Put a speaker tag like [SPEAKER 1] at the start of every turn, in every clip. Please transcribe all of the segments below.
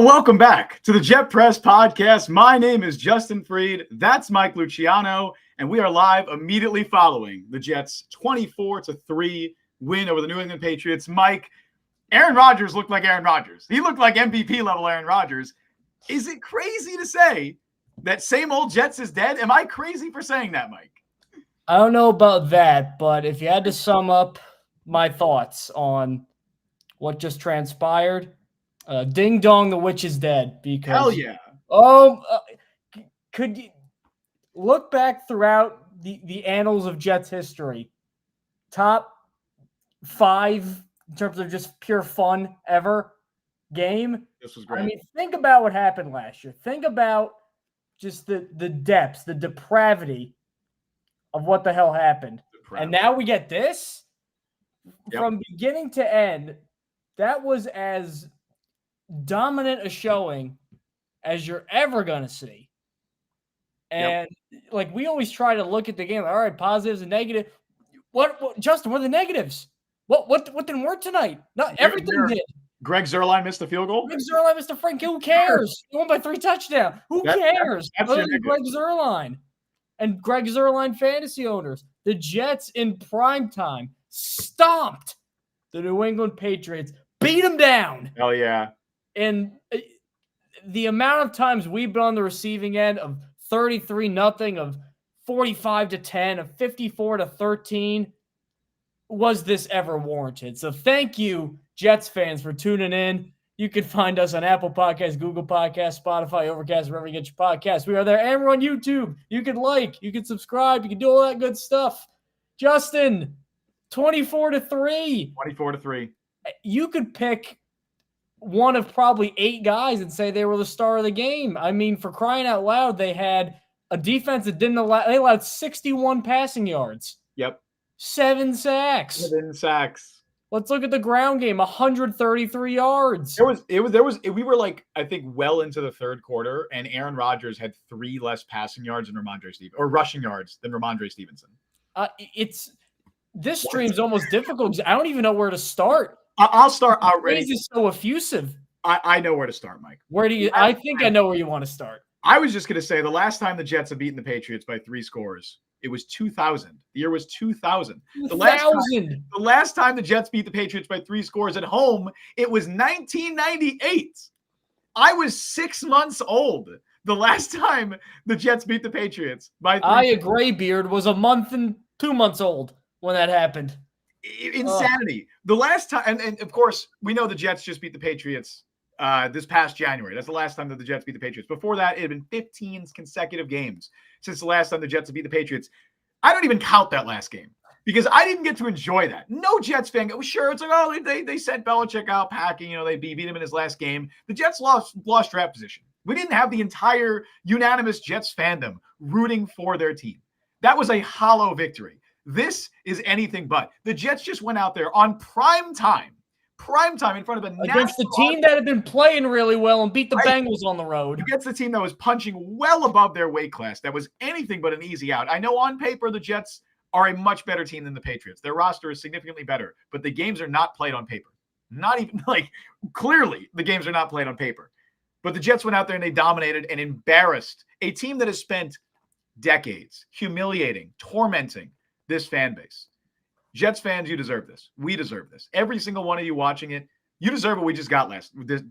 [SPEAKER 1] Well, welcome back to the Jet Press Podcast. My name is Justin Freed. That's Mike Luciano, and we are live immediately following the Jets' 24-3 win over the New England Patriots. Mike, Aaron Rodgers looked like Aaron Rodgers. He looked like MVP level Aaron Rodgers. Is it crazy to say that same old Jets is dead? Am I crazy for saying that, Mike?
[SPEAKER 2] I don't know about that, but if you had to sum up my thoughts on what just transpired, ding dong, the witch is dead. Because
[SPEAKER 1] hell yeah.
[SPEAKER 2] Could you look back throughout the annals of Jets history? Top 5 in terms of just pure fun ever game.
[SPEAKER 1] This was great.
[SPEAKER 2] I mean, think about what happened last year. Think about just the depths, the depravity of what the hell happened. And now we get this from beginning to end. That was as dominant a showing as you're ever going to see. And like, we always try to look at the game, all right, positives and negatives. What Justin, what are the negatives? What didn't work tonight? Not everything did.
[SPEAKER 1] Greg Zuerlein missed the field goal.
[SPEAKER 2] Greg Zuerlein missed a frank. Who cares? He won by 3 touchdowns. Who cares? Other than Greg Zuerlein and Greg Zuerlein fantasy owners. The Jets in prime time stomped the New England Patriots, beat them down.
[SPEAKER 1] Hell yeah.
[SPEAKER 2] And the amount of times we've been on the receiving end of 33-0, of 45-10, of 54-13, was this ever warranted? So thank you, Jets fans, for tuning in. You can find us on Apple Podcasts, Google Podcasts, Spotify, Overcast, wherever you get your podcasts. We are there, and we're on YouTube. You can like, you can subscribe, you can do all that good stuff. Justin, 24-3.
[SPEAKER 1] 24-3.
[SPEAKER 2] You could pick one of probably 8 guys and say they were the star of the game. I mean, for crying out loud, they had a defense that they allowed 61 passing yards.
[SPEAKER 1] Yep.
[SPEAKER 2] 7 sacks.
[SPEAKER 1] 7 sacks.
[SPEAKER 2] Let's look at the ground game. 133 yards.
[SPEAKER 1] We were like, I think, well into the third quarter, and Aaron Rodgers had 3 less passing yards than rushing yards than Ramondre Stevenson.
[SPEAKER 2] This stream's almost difficult because I don't even know where to start.
[SPEAKER 1] I'll start already.
[SPEAKER 2] This is so effusive.
[SPEAKER 1] I know where to start, Mike.
[SPEAKER 2] Where do you? I think I know where you want to start.
[SPEAKER 1] I was just going to say the last time the Jets have beaten the Patriots by 3 scores, it was 2000. The year was 2000. The last time the Jets beat the Patriots by 3 scores at home, it was 1998. I was 6 months old the last time the Jets beat the Patriots by 3
[SPEAKER 2] Aya Graybeard was a month and 2 months old when that happened.
[SPEAKER 1] Insanity. The last time, and of course, we know the Jets just beat the Patriots this past January. That's the last time that the Jets beat the Patriots. Before that, it had been 15 consecutive games since the last time the Jets have beat the Patriots. I don't even count that last game because I didn't get to enjoy that. No Jets fan goes, sure, it's like, they sent Belichick out packing. They beat him in his last game. The Jets lost draft position. We didn't have the entire unanimous Jets fandom rooting for their team. That was a hollow victory. This is anything but. The Jets just went out there on prime time in front of
[SPEAKER 2] against the team that had been playing really well and beat the Bengals on the road.
[SPEAKER 1] Against the team that was punching well above their weight class. That was anything but an easy out. I know on paper the Jets are a much better team than the Patriots. Their roster is significantly better, but the games are not played on paper. Not even clearly the games are not played on paper. But the Jets went out there and they dominated and embarrassed a team that has spent decades humiliating, tormenting this fan base. Jets fans, you deserve this. We deserve this. Every single one of you watching it, you deserve what we just got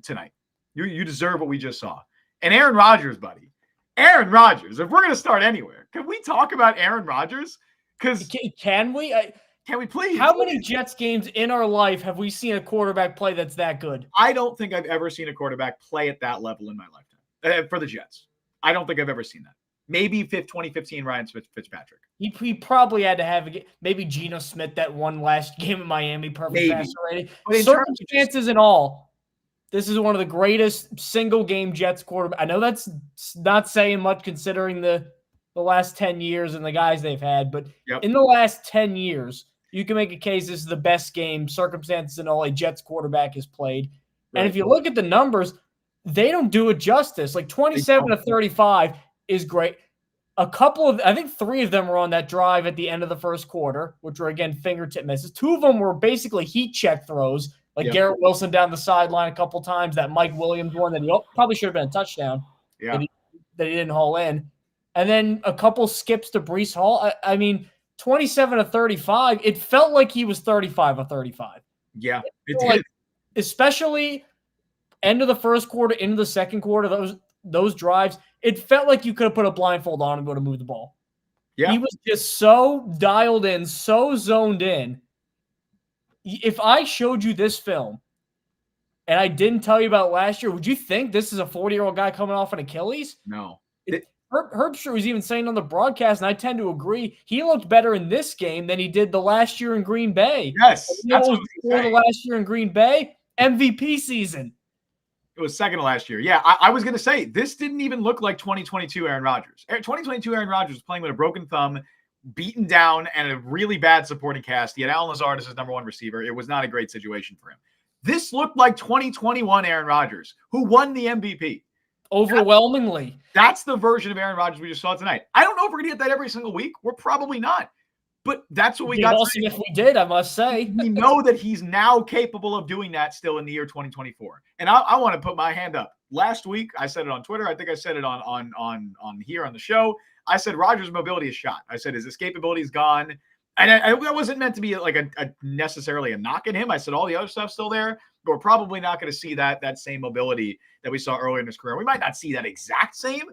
[SPEAKER 1] tonight. You deserve what we just saw. And Aaron Rodgers, buddy. Aaron Rodgers. If we're going to start anywhere, can we talk about Aaron Rodgers? Because
[SPEAKER 2] can we?
[SPEAKER 1] Can we please?
[SPEAKER 2] How many Jets games in our life have we seen a quarterback play that's that good?
[SPEAKER 1] I don't think I've ever seen a quarterback play at that level in my lifetime for the Jets. I don't think I've ever seen that. Maybe 2015 Ryan Fitzpatrick.
[SPEAKER 2] He probably had to have maybe Geno Smith that one last game in Miami, perfect passer rating. Circumstances and all, this is one of the greatest single-game Jets quarterback. I know that's not saying much considering the last 10 years and the guys they've had, but in the last 10 years, you can make a case this is the best game, circumstances and all, a Jets quarterback has played. Right. And if you look at the numbers, they don't do it justice. Like 27-35 is great. I think 3 of them were on that drive at the end of the first quarter, which were, again, fingertip misses. 2 of them were basically heat check throws, Like Garrett Wilson down the sideline a couple times, that Mike Williams one that he probably should have been a touchdown that he didn't haul in. And then a couple skips to Breece Hall. I mean, 27 of 35, it felt like he was 35 of 35.
[SPEAKER 1] Yeah, it
[SPEAKER 2] did. Like, especially end of the first quarter, into the second quarter, those drives, it felt like you could have put a blindfold on and go to move the ball. Yeah. He was just so dialed in, so zoned in. If I showed you this film and I didn't tell you about last year, would you think this is a 40-year-old guy coming off an Achilles?
[SPEAKER 1] No.
[SPEAKER 2] Herbstreit was even saying on the broadcast, and I tend to agree, he looked better in this game than he did the last year in Green Bay.
[SPEAKER 1] Yes.
[SPEAKER 2] That's what before the last year in Green Bay, MVP season.
[SPEAKER 1] It was second to last year. Yeah, I was going to say, this didn't even look like 2022 Aaron Rodgers. 2022 Aaron Rodgers was playing with a broken thumb, beaten down, and a really bad supporting cast. He had Allen Lazard as his number one receiver. It was not a great situation for him. This looked like 2021 Aaron Rodgers, who won the MVP.
[SPEAKER 2] Overwhelmingly.
[SPEAKER 1] That's the version of Aaron Rodgers we just saw tonight. I don't know if we're going to get that every single week. We're probably not. But that's what we got.
[SPEAKER 2] Awesome if we did, I must say.
[SPEAKER 1] We know that he's now capable of doing that still in the year 2024. And I want to put my hand up. Last week, I said it on Twitter. I think I said it on here on the show. I said Rodgers' mobility is shot. I said his escapability is gone. And that wasn't meant to be like a necessarily a knock at him. I said all the other stuff's still there, but we're probably not going to see that same mobility that we saw earlier in his career. We might not see that exact same,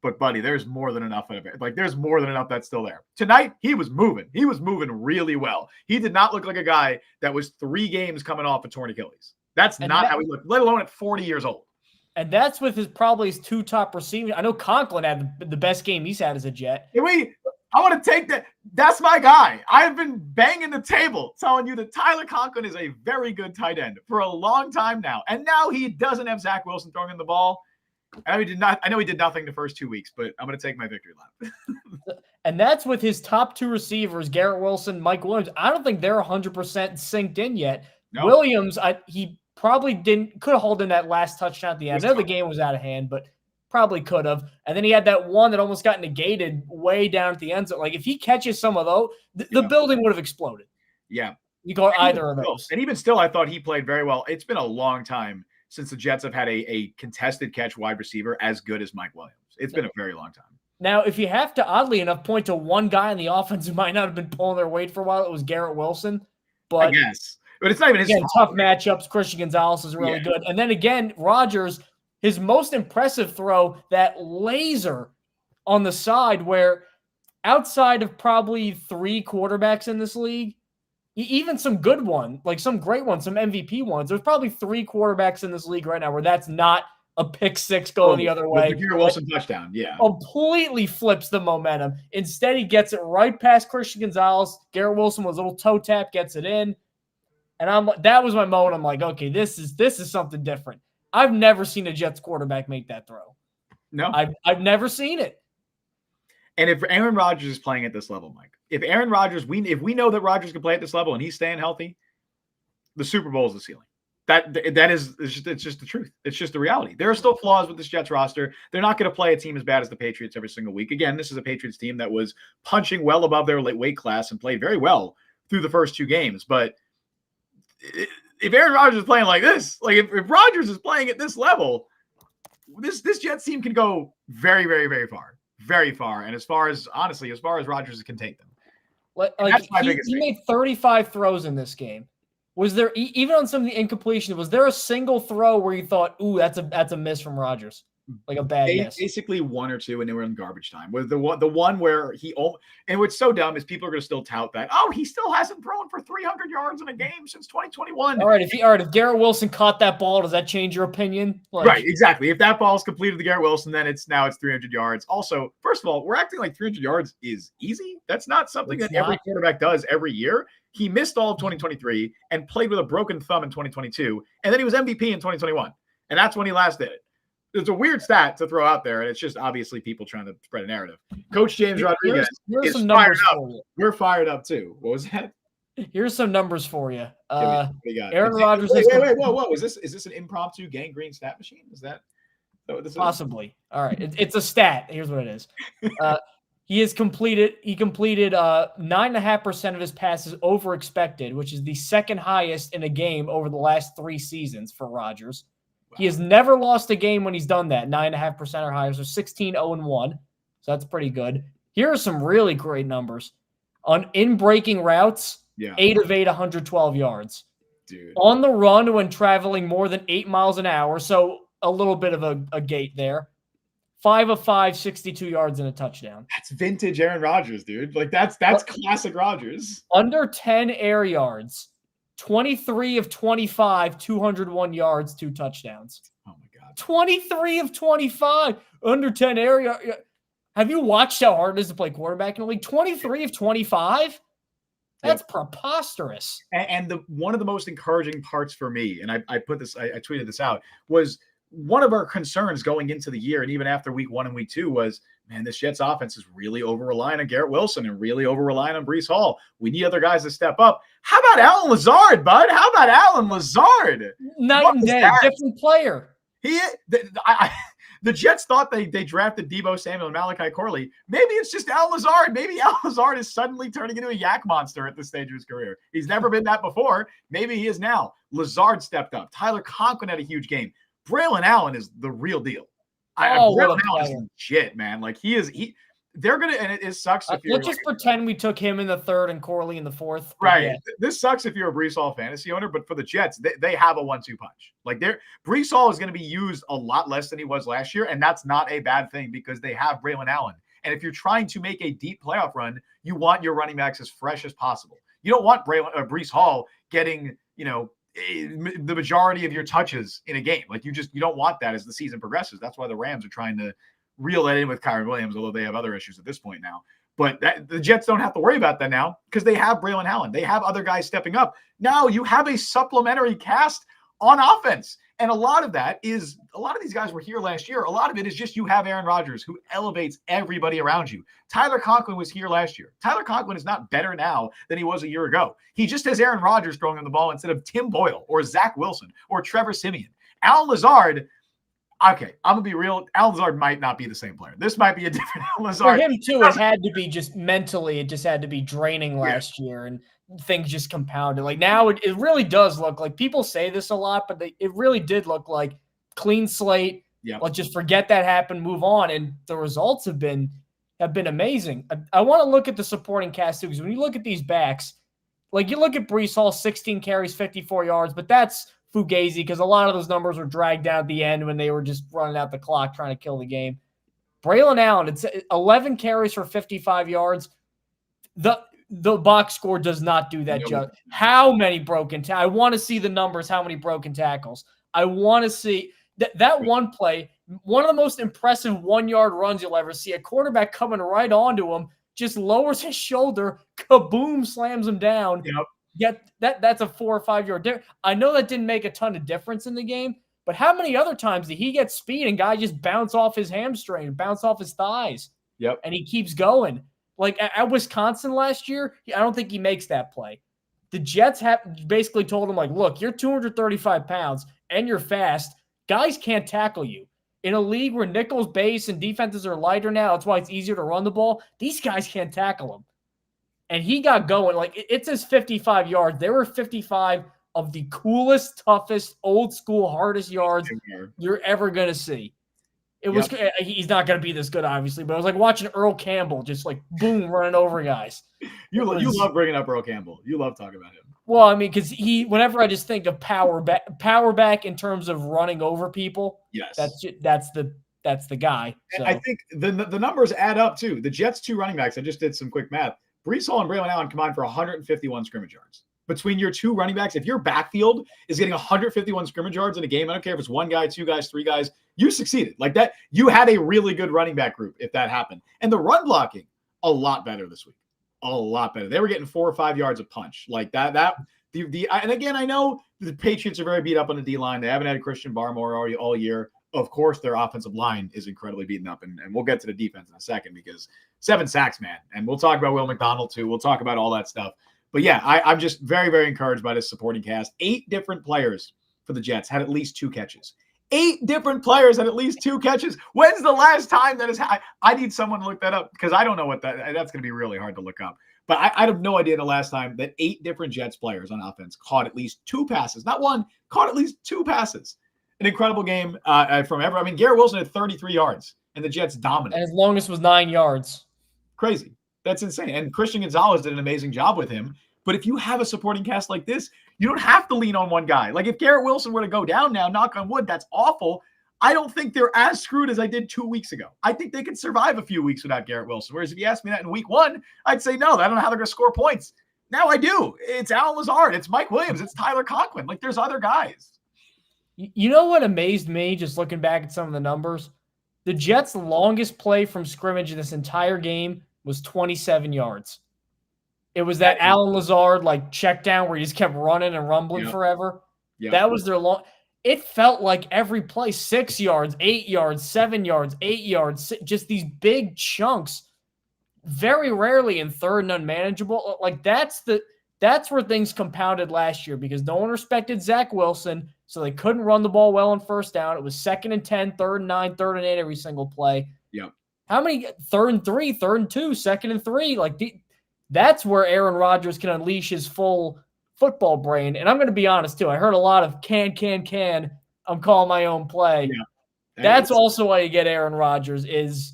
[SPEAKER 1] but buddy, there's more than enough of it. Like there's more than enough that's still there. Tonight, he was moving. He was moving really well. He did not look like a guy that was 3 games coming off a torn Achilles. That's not how he looked, let alone at 40 years old.
[SPEAKER 2] And that's with probably his 2 top receivers. I know Conklin had the best game he's had as a Jet.
[SPEAKER 1] I want to take that. That's my guy. I've been banging the table telling you that Tyler Conklin is a very good tight end for a long time now. And now he doesn't have Zach Wilson throwing in the ball. I know he did nothing the first 2 weeks, but I'm going to take my victory lap.
[SPEAKER 2] And that's with his top 2 receivers, Garrett Wilson, Mike Williams. I don't think they're 100% synced in yet. No. Williams, he probably could have held in that last touchdown at the end. I know the game was out of hand, but probably could have. And then he had that one that almost got negated way down at the end zone. Like if he catches some of those, the building would have exploded.
[SPEAKER 1] Yeah.
[SPEAKER 2] You got either of those.
[SPEAKER 1] And even still, I thought he played very well. It's been a long time since the Jets have had a contested catch wide receiver as good as Mike Williams. It's been a very long time.
[SPEAKER 2] Now, if you have to, oddly enough, point to one guy in the offense who might not have been pulling their weight for a while, it was Garrett Wilson. But
[SPEAKER 1] I guess. But it's not even his fault.
[SPEAKER 2] Tough matchups. Christian Gonzalez is really good. And then again, Rodgers, his most impressive throw, that laser on the side where outside of probably 3 quarterbacks in this league, even some good ones, like some great ones, some MVP ones, there's probably 3 quarterbacks in this league right now where that's not a pick 6 going the other way.
[SPEAKER 1] The Garrett Wilson touchdown, yeah.
[SPEAKER 2] Completely flips the momentum. Instead, he gets it right past Christian Gonzalez. Garrett Wilson was a little toe tap, gets it in. And that was my moment. I'm like, okay, this is something different. I've never seen a Jets quarterback make that throw.
[SPEAKER 1] No.
[SPEAKER 2] I've never seen it.
[SPEAKER 1] And if Aaron Rodgers is playing at this level, Mike, if Aaron Rodgers, if we know that Rodgers can play at this level and he's staying healthy, the Super Bowl is the ceiling. It's just the truth. It's just the reality. There are still flaws with this Jets roster. They're not going to play a team as bad as the Patriots every single week. Again, this is a Patriots team that was punching well above their weight class and played very well through the first 2 games. But if Aaron Rodgers is playing like this, like if Rodgers is playing at this level, this Jets team can go very, very, very far. Very far. And as far as Rodgers can take them.
[SPEAKER 2] Like he made 35 throws in this game. Was there, even on some of the incompletion, was there a single throw where you thought, ooh, that's a miss from Rodgers? Like a bad miss?
[SPEAKER 1] Basically 1 or 2, and they were in garbage time. Was the one where and what's so dumb is people are going to still tout that, oh, he still hasn't thrown for 300 yards in a game since 2021.
[SPEAKER 2] All right, if Garrett Wilson caught that ball, does that change your opinion?
[SPEAKER 1] Right, exactly. If that ball is completed to Garrett Wilson, then it's 300 yards. Also, first of all, we're acting like 300 yards is easy. That's not something every quarterback does every year. He missed all of 2023 and played with a broken thumb in 2022, and then he was MVP in 2021, and that's when he last did it. It's a weird stat to throw out there, and it's just obviously people trying to spread a narrative. Coach James Rodriguez is fired up. We're fired up too. What was that?
[SPEAKER 2] Here's some numbers for you.
[SPEAKER 1] Aaron
[SPEAKER 2] Rodgers.
[SPEAKER 1] Wait, whoa! Is this an impromptu gangrene stat machine? Is that
[SPEAKER 2] possibly? All right, it's a stat. Here's what it is. He completed 9.5% of his passes over expected, which is the second highest in a game over the last 3 seasons for Rodgers. Wow. He has never lost a game when he's done that, 9.5% or higher, so 16-0-1. So that's pretty good. Here are some really great numbers. In breaking routes, 8 of 8, 112 yards.
[SPEAKER 1] Dude.
[SPEAKER 2] On the run when traveling more than 8 miles an hour, so a little bit of a gate there. 5 of 5, 62 yards and a touchdown.
[SPEAKER 1] That's vintage Aaron Rodgers, dude. Like that's classic Rodgers.
[SPEAKER 2] Under 10 air yards, 23 of 25, 201 yards, 2 touchdowns.
[SPEAKER 1] Oh my God.
[SPEAKER 2] 23 of 25, under 10 air yards. Have you watched how hard it is to play quarterback in the league? 23 of 25? That's preposterous.
[SPEAKER 1] And one of the most encouraging parts for me, and I tweeted this out, was one of our concerns going into the year and even after week 1 and week 2 was, man, this Jets offense is really over-relying on Garrett Wilson and really over-relying on Breece Hall. We need other guys to step up. How about Allen Lazard, bud? How about Allen Lazard?
[SPEAKER 2] Night and day, different player.
[SPEAKER 1] The Jets thought they drafted Deebo Samuel and Malachi Corley. Maybe it's just Allen Lazard. Maybe Allen Lazard is suddenly turning into a yak monster at this stage of his career. He's never been that before. Maybe he is now. Lazard stepped up. Tyler Conklin had a huge game. Braylon Allen is the real deal. Braylon Allen is legit, man. Like they're gonna, and it sucks.
[SPEAKER 2] Let's just pretend we took him in the 3rd and Corley in the 4th.
[SPEAKER 1] Right. Yeah. This sucks if you're a Breece Hall fantasy owner, but for the Jets, they have a 1-2 punch. Like Breece Hall is going to be used a lot less than he was last year, and that's not a bad thing because they have Braylon Allen. And if you're trying to make a deep playoff run, you want your running backs as fresh as possible. You don't want Breece Hall getting, the majority of your touches in a game. Like you don't want that as the season progresses. That's why the Rams are trying to reel that in with Kyren Williams, although they have other issues at this point now. But the Jets don't have to worry about that now because they have Braylon Allen. They have other guys stepping up. Now you have a supplementary cast on offense. And a lot of these guys were here last year. A lot of it is just you have Aaron Rodgers who elevates everybody around you. Tyler Conklin was here last year. Tyler Conklin is not better now than he was a year ago. He just has Aaron Rodgers throwing him the ball instead of Tim Boyle or Zach Wilson or Trevor Siemian. Allen Lazard, okay, I'm going to be real. Allen Lazard might not be the same player. This might be a different Allen Lazard.
[SPEAKER 2] For him, too, it had to be just mentally, it just had to be draining last year, and things just compounded. Like now it really does look like, people say this a lot, but it really did look like clean slate.
[SPEAKER 1] Yeah.
[SPEAKER 2] Let's just forget that happened, move on. And the results have been amazing. I want to look at the supporting cast too, because when you look at these backs, like you look at Breece Hall, 16 carries, 54 yards, but that's fugazi because a lot of those numbers were dragged down at the end when they were just running out the clock trying to kill the game. Braylon Allen, it's 11 carries for 55 yards. The box score does not do that, Judge. How many broken tackles? I want to see the numbers, how many broken tackles. I want to see that one play, one of the most impressive 1-yard runs you'll ever see. A quarterback coming right onto him, just lowers his shoulder, kaboom, slams him down.
[SPEAKER 1] Yep.
[SPEAKER 2] Yet that's a 4 or 5 yard difference. I know that didn't make a ton of difference in the game, but how many other times did he get speed and guy just bounce off his hamstring, bounce off his thighs?
[SPEAKER 1] Yep.
[SPEAKER 2] And he keeps going. Like at Wisconsin last year, I don't think he makes that play. The Jets have basically told him, like, look, you're 235 pounds and you're fast. Guys can't tackle you. In a league where nickels, base, and defenses are lighter now, that's why it's easier to run the ball. These guys can't tackle him. And he got going. Like, it says 55 yards. There were 55 of the coolest, toughest, old school, hardest yards you're ever going to see. It was. He's not going to be this good, obviously, but it was like watching Earl Campbell just like boom running over guys.
[SPEAKER 1] You love bringing up Earl Campbell. You love talking about him.
[SPEAKER 2] Well, I mean, because whenever I just think of power back in terms of running over people,
[SPEAKER 1] yes,
[SPEAKER 2] that's the guy. So.
[SPEAKER 1] I think the numbers add up too. The Jets' 2 running backs. I just did some quick math. Breece Hall and Braylon Allen combined for 151 scrimmage yards. Between your 2 running backs, if your backfield is getting 151 scrimmage yards in a game, I don't care if it's 1 guy, 2 guys, 3 guys, you succeeded. Like that, you had a really good running back group if that happened. And the run blocking, a lot better this week. A lot better. They were getting 4 or 5 yards of punch. Like that, and again, I know the Patriots are very beat up on the D-line. They haven't had Christian Barmore all year. Of course, their offensive line is incredibly beaten up, and we'll get to the defense in a second because 7 sacks, man. And we'll talk about Will McDonald too. We'll talk about all that stuff. But yeah, I'm just very, very encouraged by this supporting cast. 8 different players for the Jets had at least 2 catches. 8 different players had at least 2 catches. When's the last time that has happened? I need someone to look that up because I don't know what that's going to be really hard to look up. But I have no idea the last time that 8 different Jets players on offense caught at least 2 passes. Not one, caught at least 2 passes. An incredible game from ever. I mean, Garrett Wilson had 33 yards, and the Jets dominated.
[SPEAKER 2] And his longest was 9 yards.
[SPEAKER 1] Crazy. That's insane. And Christian Gonzalez did an amazing job with him. But if you have a supporting cast like this, you don't have to lean on one guy. Like if Garrett Wilson were to go down now, knock on wood, that's awful. I don't think they're as screwed as I did 2 weeks ago. I think they could survive a few weeks without Garrett Wilson. Whereas if you asked me that in week 1, I'd say no, I don't know how they're going to score points. Now I do. It's Allen Lazard. It's Mike Williams. It's Tyler Conklin. Like there's other guys.
[SPEAKER 2] You know what amazed me just looking back at some of the numbers? The Jets' longest play from scrimmage in this entire game was 27 yards. It was that Allen Lazard like check down where he just kept running and rumbling forever. Yep. That was their long. It felt like every play 6 yards, 8 yards, 7 yards, 8 yards, just these big chunks. Very rarely in third and unmanageable. Like that's where things compounded last year because no one respected Zach Wilson, so they couldn't run the ball well on first down. It was 2nd and 10, 3rd and 9, 3rd and 8 every single play.
[SPEAKER 1] Yeah.
[SPEAKER 2] How many 3rd and 3, 3rd and 2, 2nd and 3? Like that's where Aaron Rodgers can unleash his full football brain. And I'm going to be honest too. I heard a lot of can. I'm calling my own play. Yeah. That's also why you get Aaron Rodgers is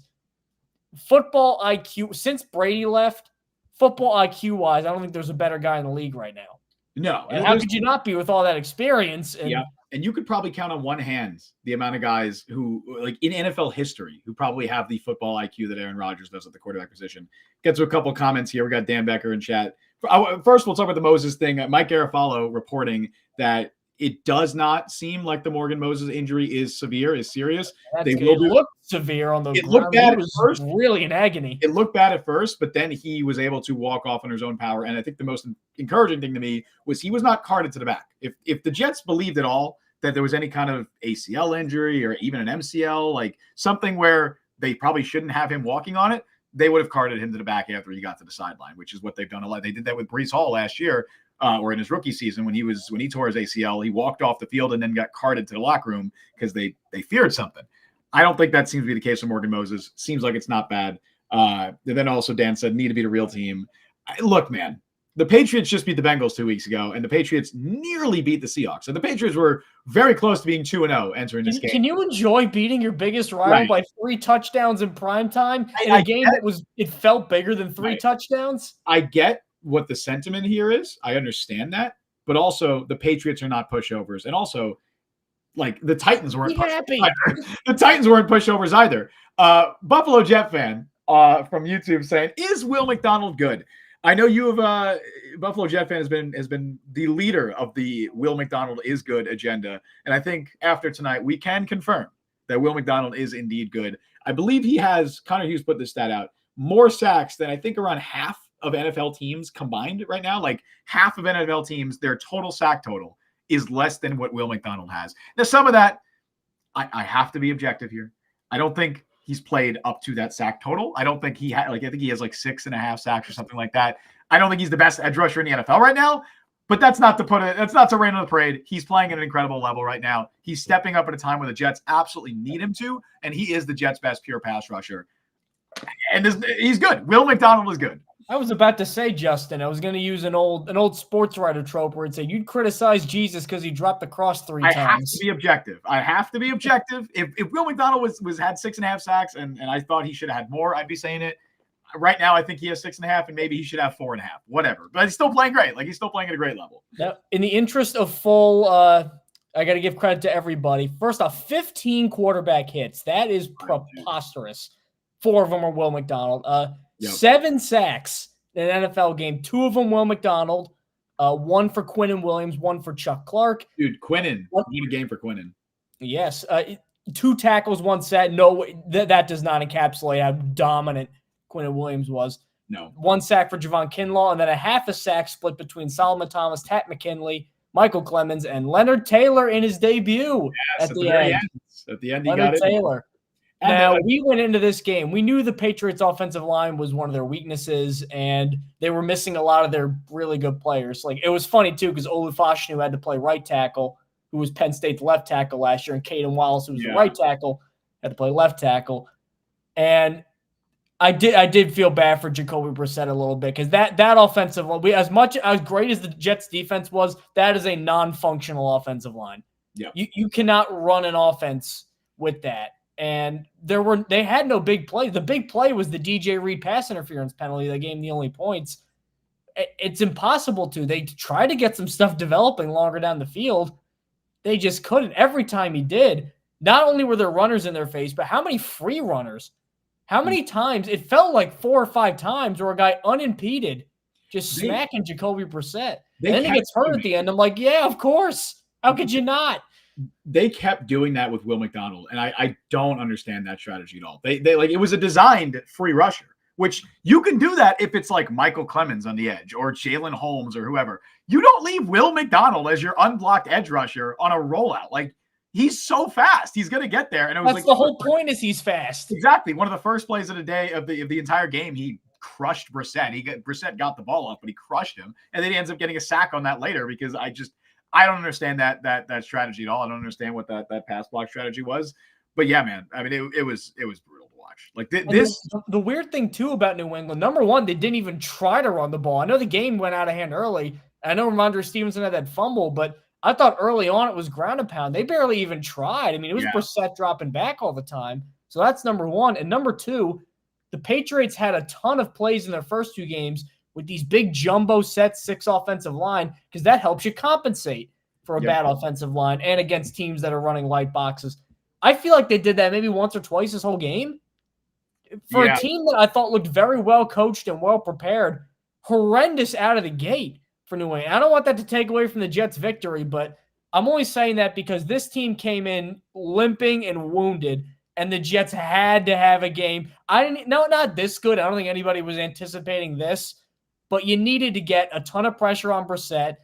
[SPEAKER 2] football IQ. Since Brady left, football IQ wise, I don't think there's a better guy in the league right now.
[SPEAKER 1] No.
[SPEAKER 2] And how could you not be with all that experience? And
[SPEAKER 1] And you could probably count on one hand the amount of guys who, like in NFL history, who probably have the football IQ that Aaron Rodgers does at the quarterback position. Get to a couple comments here. We got Dan Becker in chat. First, we'll talk about the Moses thing. Mike Garafalo reporting that it does not seem like the Morgan Moses injury is serious.
[SPEAKER 2] It looked severe on the
[SPEAKER 1] ground. It looked bad at first.
[SPEAKER 2] Really in agony.
[SPEAKER 1] It looked bad at first, but then he was able to walk off on his own power. And I think the most encouraging thing to me was he was not carted to the back. If the Jets believed at all that there was any kind of ACL injury or even an MCL, like something where they probably shouldn't have him walking on it, they would have carted him to the back after he got to the sideline, which is what they've done a lot. They did that with Breece Hall last year. Or in his rookie season when he tore his ACL, he walked off the field and then got carted to the locker room because they feared something. I don't think that seems to be the case with Morgan Moses. Seems like it's not bad. And then also Dan said need to beat a real team. Look, man, the Patriots just beat the Bengals 2 weeks ago, and the Patriots nearly beat the Seahawks. So the Patriots were very close to being 2-0 entering this game.
[SPEAKER 2] Can you enjoy beating your biggest rival by 3 touchdowns in prime time in a game that it felt bigger than 3 touchdowns?
[SPEAKER 1] I get what the sentiment here is. I understand that, but also the Patriots are not pushovers. And also like the Titans weren't pushovers either. The Titans weren't pushovers either. Buffalo Jet fan from YouTube saying, is Will McDonald good? I know you have Buffalo Jet fan has been the leader of the Will McDonald is good agenda. And I think after tonight, we can confirm that Will McDonald is indeed good. I believe he has, Connor Hughes put this stat out, more sacks than I think around half of NFL teams combined right now. Like half of NFL teams, their total sack total is less than what Will McDonald has. Now, some of that, I have to be objective here. I don't think he's played up to that sack total. I don't think he had, I think he has like 6.5 sacks or something like that. I don't think he's the best edge rusher in the NFL right now, but that's not to rain on the parade. He's playing at an incredible level right now. He's stepping up at a time where the Jets absolutely need him to, and he is the Jets' best pure pass rusher. And he's good. Will McDonald is good.
[SPEAKER 2] I was about to say, Justin, I was going to use an old sports writer trope where it'd say you'd criticize Jesus because he dropped the cross 3 times.
[SPEAKER 1] I have to be objective. If Will McDonald had 6.5 sacks and I thought he should have had more, I'd be saying it. Right now, I think he has 6.5 and maybe he should have 4.5, whatever. But he's still playing great. Like he's still playing at a great level.
[SPEAKER 2] Now, in the interest of full, I got to give credit to everybody. First off, 15 quarterback hits. That is preposterous. 4 of them are Will McDonald. 7 sacks in an NFL game. 2 of them Will McDonald. 1 for Quinnen Williams. 1 for Chuck Clark.
[SPEAKER 1] Dude, Quinnen. What a game for Quinnen.
[SPEAKER 2] Yes. 2 tackles, 1 sack. No, that does not encapsulate how dominant Quinnen Williams was.
[SPEAKER 1] No.
[SPEAKER 2] 1 sack for Javon Kinlaw, and then a half a sack split between Solomon Thomas, Tat McKinley, Michael Clemens, and Leonard Taylor in his debut.
[SPEAKER 1] Yes, at the end. At the end, he
[SPEAKER 2] Leonard
[SPEAKER 1] got it.
[SPEAKER 2] Taylor. Now, we went into this game. We knew the Patriots' offensive line was one of their weaknesses, and they were missing a lot of their really good players. Like, it was funny, too, because Olufashinu had to play right tackle. who was Penn State's left tackle last year, and Caden Wallace, who was the right tackle, had to play left tackle. And I did feel bad for Jacoby Brissett a little bit because that offensive line, as great as the Jets defense was, that is a non-functional offensive line.
[SPEAKER 1] Yeah.
[SPEAKER 2] You cannot run an offense with that. And they had no big play. The big play was the DJ Reed pass interference penalty that gave them the only points. It's impossible to. They tried to get some stuff developing longer down the field. They just couldn't. Every time he did, not only were there runners in their face, but how many free runners? How many times? It felt like 4 or 5 times where a guy unimpeded just smacking Jacoby Brissett. And then he gets hurt at the end. I'm like, yeah, of course. How could you not?
[SPEAKER 1] They kept doing that with Will McDonald, and I don't understand that strategy at all. They like, it was a designed free rusher, which you can do that if it's like Michael Clemens on the edge or Jalen Holmes or whoever. You don't leave Will McDonald as your unblocked edge rusher on a rollout. Like, he's so fast. He's going to get there. And it was
[SPEAKER 2] That's the whole point, is he's fast.
[SPEAKER 1] Exactly. One of the first plays of the day of the entire game, he crushed Brissett. Brissett got the ball up, but he crushed him. And then he ends up getting a sack on that later because I don't understand that strategy at all. I don't understand what that pass block strategy was. But yeah, man, I mean, it was brutal to watch. Like
[SPEAKER 2] the weird thing too about New England, number one, they didn't even try to run the ball. I know the game went out of hand early. I know Ramondre Stevenson had that fumble, but I thought early on it was ground and pound. They barely even tried. I mean, it was Brissett dropping back all the time. So that's number one. And number two, the Patriots had a ton of plays in their first 2 games with these big jumbo set 6 offensive line, because that helps you compensate for a bad offensive line and against teams that are running light boxes. I feel like they did that maybe once or twice this whole game. For a team that I thought looked very well coached and well prepared, horrendous out of the gate for New England. I don't want that to take away from the Jets' victory, but I'm only saying that because this team came in limping and wounded, and the Jets had to have a game. Not this good. I don't think anybody was anticipating this, but you needed to get a ton of pressure on Brissett.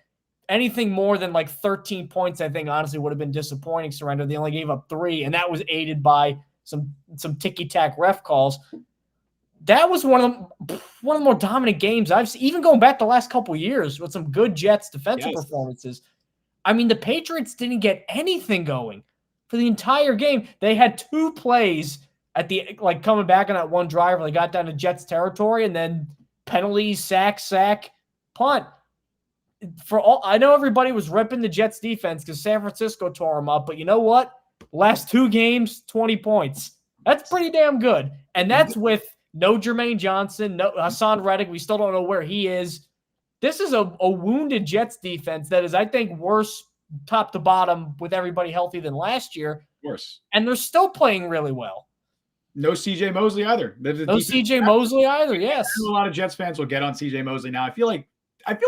[SPEAKER 2] Anything more than like 13 points, I think, honestly, would have been disappointing. Surrender. They only gave up 3, and that was aided by some ticky-tack ref calls. That was one of the more dominant games I've seen, even going back the last couple of years with some good Jets defensive performances. I mean, the Patriots didn't get anything going for the entire game. They had 2 plays at the coming back on that one drive where they got down to Jets territory, and then penalties, sack, punt. I know everybody was ripping the Jets defense because San Francisco tore them up, but you know what? Last 2 games, 20 points. That's pretty damn good, and that's with no Jermaine Johnson, no Hassan Reddick. We still don't know where he is. This is a wounded Jets defense that is, I think, worse top to bottom with everybody healthy than last year.
[SPEAKER 1] Of course. And
[SPEAKER 2] they're still playing really well.
[SPEAKER 1] No CJ Mosley either.
[SPEAKER 2] No CJ Mosley either, yes.
[SPEAKER 1] A lot of Jets fans will get on CJ Mosley now. I feel like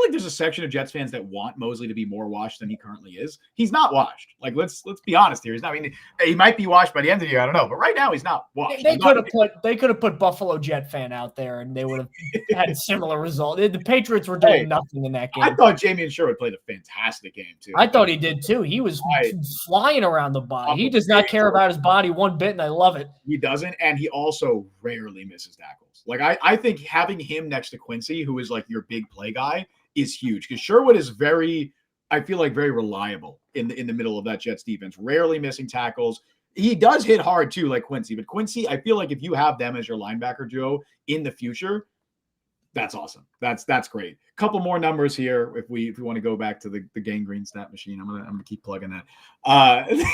[SPEAKER 1] there's a section of Jets fans that want Mosley to be more washed than he currently is. He's not washed. Like, let's be honest here. He's not. I mean, he might be washed by the end of the year. I don't know, but right now he's not washed.
[SPEAKER 2] They could have put Buffalo Jet fan out there, and they would have had a similar result. The Patriots were doing nothing in that game.
[SPEAKER 1] I thought Jamian Sherwood played a fantastic game too.
[SPEAKER 2] I thought he did too. He was flying around the body. He does not care about his body one bit, and I love it.
[SPEAKER 1] He doesn't, and he also rarely misses tackles. Like, I think having him next to Quincy, who is like your big play guy, is huge, because Sherwood is very reliable in the middle of that Jets defense, rarely missing tackles. He does hit hard too, like Quincy, but Quincy, I feel like if you have them as your linebacker duo in the future, that's awesome. That's great. A couple more numbers here if we want to go back to the gangrene stat machine. I'm gonna keep plugging that.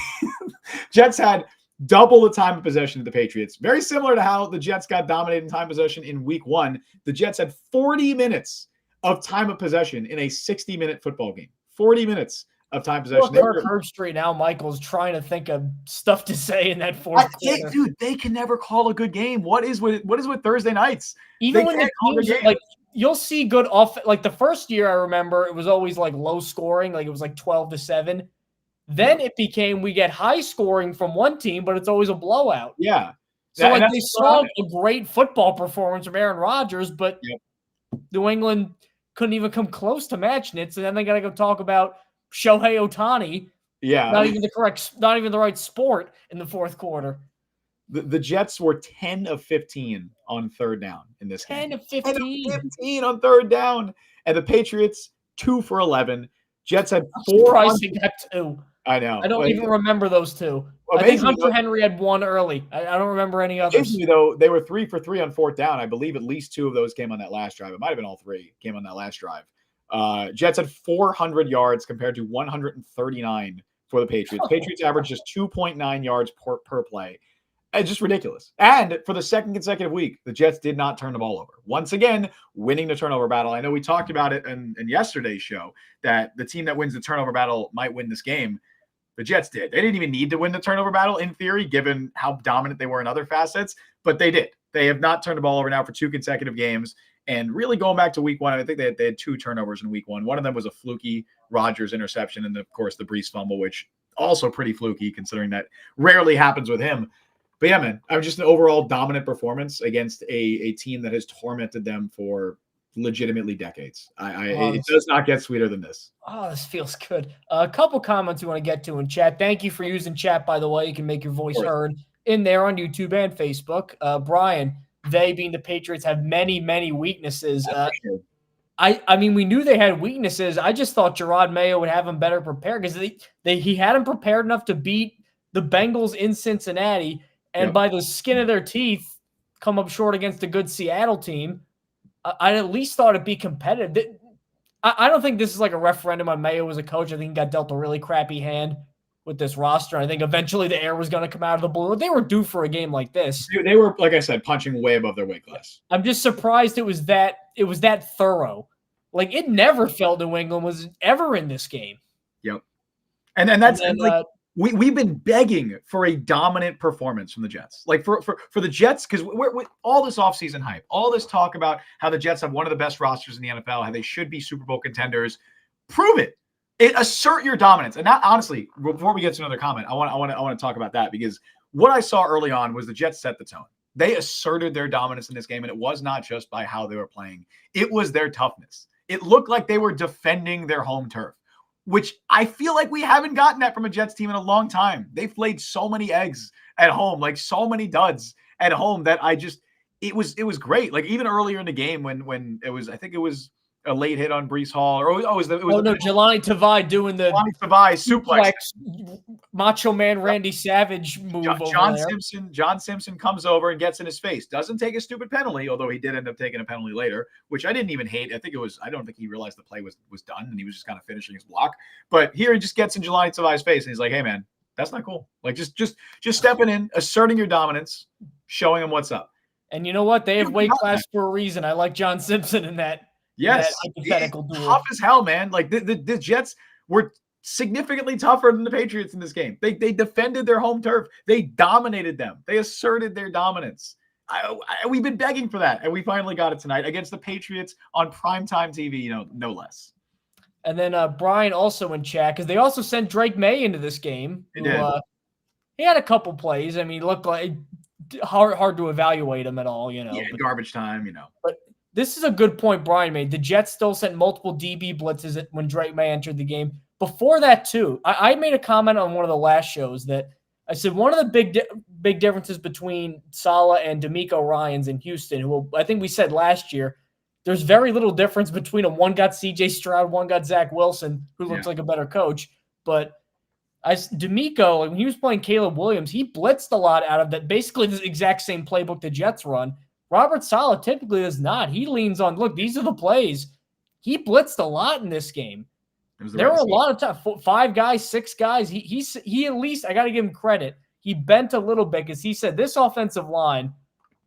[SPEAKER 1] Jets had double the time of possession to the Patriots. Very similar to how the Jets got dominated in time possession in week 1. The Jets had 40 minutes of time of possession in a 60-minute football game. 40 minutes of time possession.
[SPEAKER 2] Kirk Herbstreit now, Michael's trying to think of stuff to say in that fourth quarter.
[SPEAKER 1] Dude, they can never call a good game. What is with Thursday nights?
[SPEAKER 2] Even when the teams, like, you'll see good off. Like the first year, I remember it was always like low scoring, like it was like 12-7. Then it became we get high scoring from one team, but it's always a blowout.
[SPEAKER 1] Yeah.
[SPEAKER 2] So like they saw a great football performance from Aaron Rodgers, but New England couldn't even come close to matching it. So then they got to go talk about Shohei Ohtani.
[SPEAKER 1] Yeah.
[SPEAKER 2] Not even the right sport in the fourth quarter.
[SPEAKER 1] The Jets were 10 of 15 on third down in this game.
[SPEAKER 2] 10 of 15.
[SPEAKER 1] 10 of 15 on third down. And the Patriots, 2 for 11. Jets had 4
[SPEAKER 2] pricing that too.
[SPEAKER 1] I know.
[SPEAKER 2] I don't even remember those two. I think Hunter Henry had one early. I don't remember any others.
[SPEAKER 1] Amazingly, though, they were 3 for 3 on fourth down. I believe at least 2 of those came on that last drive. It might have been all 3 came on that last drive. Jets had 400 yards compared to 139 for the Patriots. Patriots averaged just 2.9 yards per play. It's just ridiculous. And for the second consecutive week, the Jets did not turn the ball over. Once again, winning the turnover battle. I know we talked about it in yesterday's show that the team that wins the turnover battle might win this game. The Jets did. They didn't even need to win the turnover battle in theory, given how dominant they were in other facets, but they did. They have not turned the ball over now for 2 consecutive games. And really going back to week 1, I think they had 2 turnovers in week 1. One of them was a fluky Rodgers interception, and of course the Brees fumble, which also pretty fluky considering that rarely happens with him. But yeah, man, I was just an overall dominant performance against a team that has tormented them for legitimately decades. It does not get sweeter than this.
[SPEAKER 2] Oh, this feels good. A couple comments we want to get to in chat. Thank you for using chat, by the way. You can make your voice heard in there on YouTube and Facebook. Brian, they being the Patriots have many, many weaknesses. I mean, we knew they had weaknesses. I just thought Gerard Mayo would have them better prepared because he had them prepared enough to beat the Bengals in Cincinnati, and by the skin of their teeth, come up short against a good Seattle team. I at least thought it'd be competitive. I don't think this is like a referendum on Mayo as a coach. I think he got dealt a really crappy hand with this roster. I think eventually the air was going to come out of the balloon. They were due for a game like this.
[SPEAKER 1] They were, like I said, punching way above their weight class.
[SPEAKER 2] I'm just surprised it was that thorough. Like, it never felt New England was ever in this game.
[SPEAKER 1] Yep. And that's like we've been begging for a dominant performance from the Jets. Like for the Jets, because we're all this offseason hype, all this talk about how the Jets have one of the best rosters in the NFL, how they should be Super Bowl contenders. Prove it. Assert your dominance. And that, honestly, before we get to another comment, I want to talk about that, because what I saw early on was the Jets set the tone. They asserted their dominance in this game, and it was not just by how they were playing. It was their toughness. It looked like they were defending their home turf, which I feel like we haven't gotten that from a Jets team in a long time. They've laid so many eggs at home, like so many duds at home, that it was great. Like even earlier in the game when it was, I think it was a late hit on Brees Hall, or
[SPEAKER 2] Jelani Tavai doing the
[SPEAKER 1] suplex,
[SPEAKER 2] Macho Man Randy Savage move.
[SPEAKER 1] John Simpson comes over and gets in his face. Doesn't take a stupid penalty, although he did end up taking a penalty later, which I didn't even hate. I don't think he realized the play was done, and he was just kind of finishing his block. But here he just gets in Jelani Tavai's face, and he's like, "Hey man, that's not cool. Like just stepping in, asserting your dominance, showing him what's up."
[SPEAKER 2] And you know what? They have weight class for a reason. I like John Simpson in that.
[SPEAKER 1] Yes,
[SPEAKER 2] hypothetical duel.
[SPEAKER 1] Tough as hell, man. Like the Jets were significantly tougher than the Patriots in this game. They defended their home turf. They dominated them. They asserted their dominance. We've been begging for that, and we finally got it tonight against the Patriots on primetime TV. No less.
[SPEAKER 2] And then Brian also in chat, because they also sent Drake May into this game. He had a couple plays. I mean, he looked like hard to evaluate him at all.
[SPEAKER 1] Garbage time.
[SPEAKER 2] But this is a good point Brian made. The Jets still sent multiple DB blitzes when Drake May entered the game. Before that, too, I made a comment on one of the last shows that I said one of the big differences between Saleh and DeMeco Ryans in Houston, who I think we said last year, there's very little difference between them. One got C.J. Stroud, one got Zach Wilson, who looks like a better coach. But DeMeco, when he was playing Caleb Williams, he blitzed a lot out of that. Basically, the exact same playbook the Jets run. Robert Saleh typically does not. He leans on, look, these are the plays. He blitzed a lot in this game. There were a lot of time. 5 guys, 6 guys. He at least, I got to give him credit. He bent a little bit because he said this offensive line,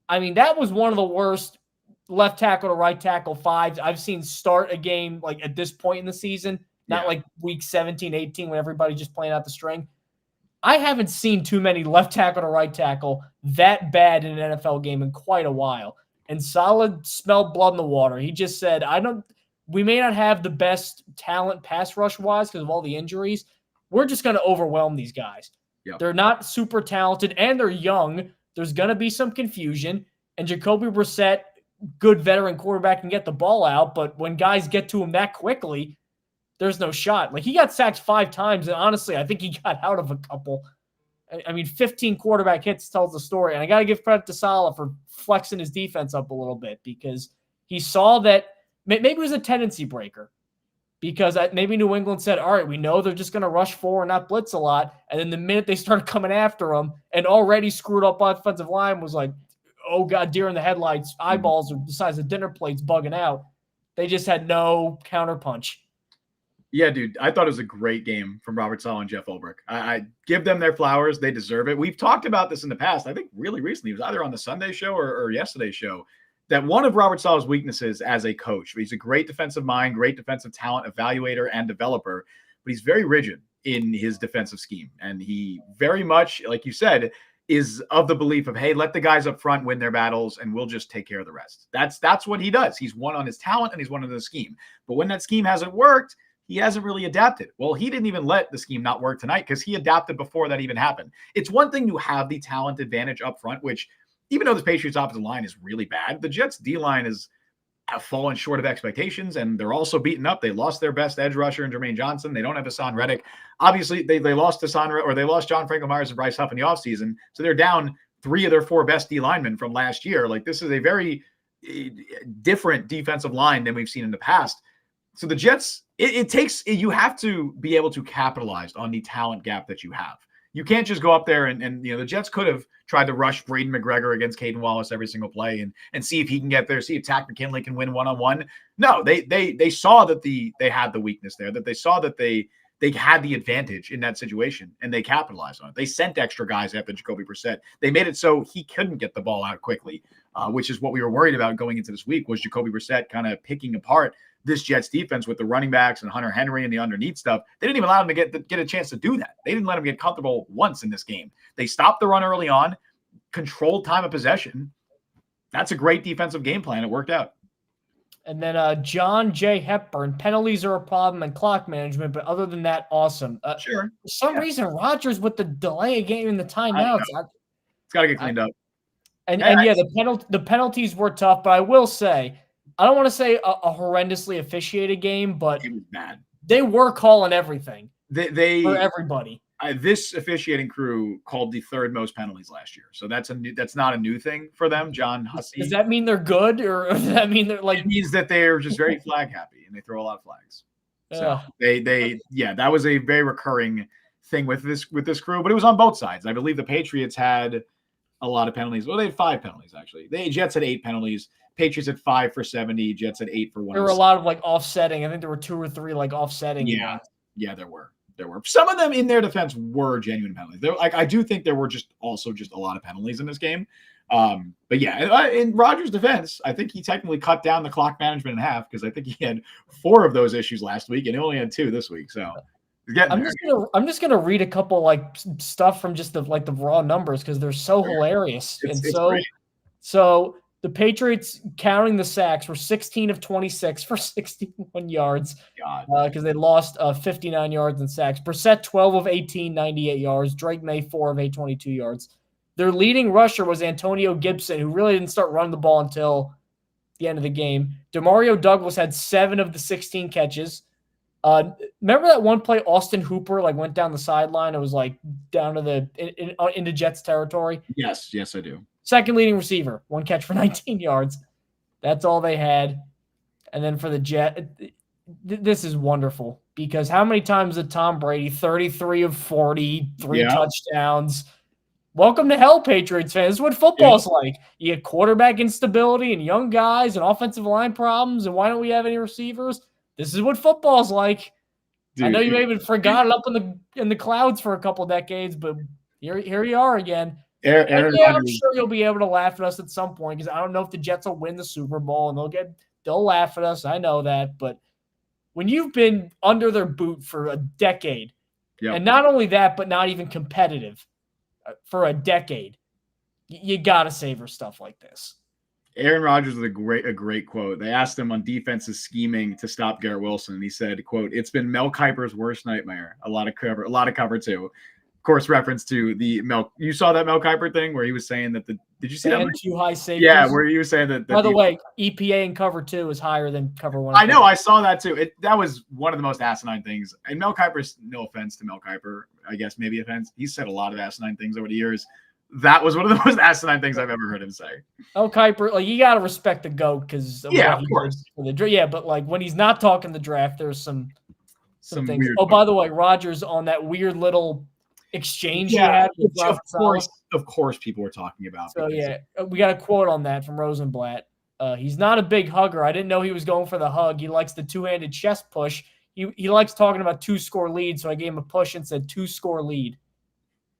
[SPEAKER 2] I mean, that was one of the worst left tackle to right tackle 5s I've seen start a game like at this point in the season, not like week 17, 18 when everybody's just playing out the string. I haven't seen too many left tackle to right tackle that bad in an NFL game in quite a while. And Saleh smelled blood in the water. He just said, we may not have the best talent pass rush wise because of all the injuries. We're just going to overwhelm these guys. Yep. They're not super talented and they're young. There's going to be some confusion. And Jacoby Brissett, good veteran quarterback, can get the ball out. But when guys get to him that quickly, there's no shot. Like, he got sacked 5 times, and honestly, I think he got out of a couple. I mean, 15 quarterback hits tells the story. And I got to give credit to Saleh for flexing his defense up a little bit because he saw that maybe it was a tendency breaker because maybe New England said, all right, we know they're just going to rush 4 and not blitz a lot. And then the minute they started coming after them, and already screwed up offensive line was like, oh, God, deer in the headlights, eyeballs are the size of dinner plates bugging out. They just had no counterpunch.
[SPEAKER 1] Yeah, dude, I thought it was a great game from Robert Saleh and Jeff Ulbrich. I give them their flowers. They deserve it. We've talked about this in the past. I think really recently. It was either on the Sunday show or yesterday's show, that one of Robert Saleh's weaknesses as a coach, he's a great defensive mind, great defensive talent, evaluator, and developer, but he's very rigid in his defensive scheme. And he very much, like you said, is of the belief of, hey, let the guys up front win their battles and we'll just take care of the rest. That's what he does. He's one on his talent and he's one on the scheme. But when that scheme hasn't worked, he hasn't really adapted. Well, he didn't even let the scheme not work tonight because he adapted before that even happened. It's one thing to have the talent advantage up front, which even though the Patriots offensive line is really bad, the Jets D-line have fallen short of expectations, and they're also beaten up. They lost their best edge rusher in Jermaine Johnson. They don't have Hassan Reddick. Obviously, they lost they lost John Franklin Myers and Bryce Huff in the offseason, so they're down 3 of their 4 best D linemen from last year. Like, this is a very different defensive line than we've seen in the past. So the Jets, you have to be able to capitalize on the talent gap that you have. You can't just go up there and the Jets could have tried to rush Braden McGregor against Caden Wallace every single play and see if he can get there, see if Tack McKinley can win one-on-one. No, they saw that they had the weakness there, that they saw that they had the advantage in that situation, and they capitalized on it. They sent extra guys after Jacoby Brissett. They made it so he couldn't get the ball out quickly, which is what we were worried about going into this week, was Jacoby Brissett kind of picking apart this Jets defense with the running backs and Hunter Henry and the underneath stuff. They didn't even allow him to get a chance to do that. They didn't let him get comfortable once in this game. They stopped the run early on, controlled time of possession. That's a great defensive game plan. It worked out.
[SPEAKER 2] And then John J. Hepburn, penalties are a problem and clock management, but other than that, awesome.
[SPEAKER 1] Sure.
[SPEAKER 2] For some reason, Rodgers with the delay of game in the timeouts.
[SPEAKER 1] It's got to get cleaned up.
[SPEAKER 2] And the penalties were tough, but I will say, I don't want to say a horrendously officiated game, but
[SPEAKER 1] it was bad.
[SPEAKER 2] They were calling everything for everybody.
[SPEAKER 1] This officiating crew called the 3rd most penalties last year, so that's not a new thing for them. John Hussey.
[SPEAKER 2] Does that mean they're good, or does that mean they're like?
[SPEAKER 1] It means that they're just very flag happy and they throw a lot of flags. So that was a very recurring thing with this crew, but it was on both sides. I believe the Patriots had a lot of penalties. Well, they had 5 penalties actually. The Jets had 8 penalties. Patriots had 5 for 70. Jets had 8 for 1.
[SPEAKER 2] There were a lot of like offsetting. I think there were 2 or 3 like offsetting.
[SPEAKER 1] Yeah, there were. Some of them in their defense were genuine penalties. I do think there were just a lot of penalties in this game. But yeah, in Rodgers' defense, I think he technically cut down the clock management in half, because I think he had 4 of those issues last week and he only had 2 this week. So
[SPEAKER 2] I'm just gonna read a couple like stuff from just the raw numbers, because they're so hilarious. So the Patriots, counting the sacks, were 16 of 26 for 61 yards because they lost 59 yards in sacks. Brissett, 12 of 18, 98 yards. Drake May, 4 of 8, 22 yards. Their leading rusher was Antonio Gibson, who really didn't start running the ball until the end of the game. Demario Douglas had 7 of the 16 catches. Remember that one play Austin Hooper went down the sideline? It was down to into Jets territory.
[SPEAKER 1] Yes, I do.
[SPEAKER 2] Second leading receiver, 1 catch for 19 yards. That's all they had. And then for the Jet, this is wonderful, because how many times did Tom Brady, 33 of 40, 3 touchdowns? Welcome to hell, Patriots fans. This is what football's like. You get quarterback instability and young guys and offensive line problems, and why don't we have any receivers? This is what football's like. Dude, I know you may have forgotten up in the clouds for a couple decades, but here you are again. I'm sure you'll be able to laugh at us at some point, because I don't know if the Jets will win the Super Bowl and they'll laugh at us. I know that, but when you've been under their boot for a decade, and not only that, but not even competitive for a decade, you got to savor stuff like this.
[SPEAKER 1] Aaron Rodgers with a great quote. They asked him on defense's scheming to stop Garrett Wilson, and he said, quote, "It's been Mel Kiper's worst nightmare." A lot of cover too. Of course, reference to the Mel. You saw that Mel Kiper thing where he was saying that did you see that?
[SPEAKER 2] Too high safety.
[SPEAKER 1] Yeah, where he was saying that.
[SPEAKER 2] By the way, EPA in cover 2 is higher than cover 1.
[SPEAKER 1] I know, I saw that too. That was one of the most asinine things. And Mel Kiper's, no offense to Mel Kiper, I guess maybe offense. He's said a lot of asinine things over the years. That was one of the most asinine things I've ever heard him say.
[SPEAKER 2] Oh, Kuiper, like you gotta respect the GOAT because
[SPEAKER 1] of course.
[SPEAKER 2] But like when he's not talking the draft, there's some things.
[SPEAKER 1] Weird.
[SPEAKER 2] Oh, by the way, Rodgers on that weird little exchange he had with
[SPEAKER 1] of course, people were talking about.
[SPEAKER 2] So we got a quote on that from Rosenblatt. He's not a big hugger. I didn't know he was going for the hug. He likes the two-handed chest push. He likes talking about 2-score lead, so I gave him a push and said 2-score lead.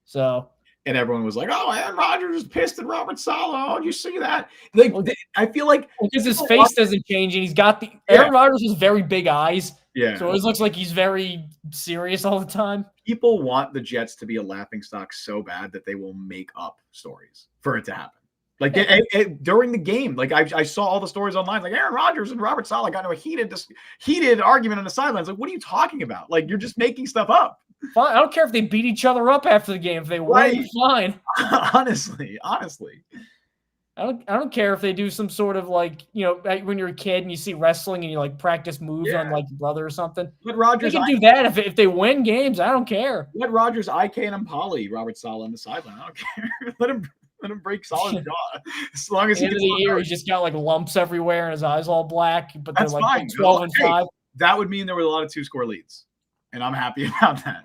[SPEAKER 2] So.
[SPEAKER 1] And everyone was like, "Oh, Aaron Rodgers is pissed at Robert Saleh. Oh, did you see that?" Like, I feel like
[SPEAKER 2] because his face doesn't change, and he's got Aaron Rodgers has very big eyes.
[SPEAKER 1] Yeah,
[SPEAKER 2] so it always looks like he's very serious all the time.
[SPEAKER 1] People want the Jets to be a laughingstock so bad that they will make up stories for it to happen. Like during the game, like I saw all the stories online, like Aaron Rodgers and Robert Saleh got into a heated argument on the sidelines. Like, what are you talking about? Like, you're just making stuff up.
[SPEAKER 2] Fine. I don't care if they beat each other up after the game. If they win, fine.
[SPEAKER 1] Honestly.
[SPEAKER 2] I don't care if they do some sort of like, when you're a kid and you see wrestling and you like practice moves on like your brother or something.
[SPEAKER 1] Let Rodgers
[SPEAKER 2] they can do that if they win games. I don't care.
[SPEAKER 1] Let Rodgers IK and poly Robert Saleh on the sideline. I don't care. Let him break Saleh's jaw. As long as
[SPEAKER 2] at the end of the year, he's just got like lumps everywhere and his eyes all black. But
[SPEAKER 1] that's
[SPEAKER 2] they're like
[SPEAKER 1] fine.
[SPEAKER 2] 12-5.
[SPEAKER 1] That would mean there were a lot of 2-score leads. And I'm happy about that.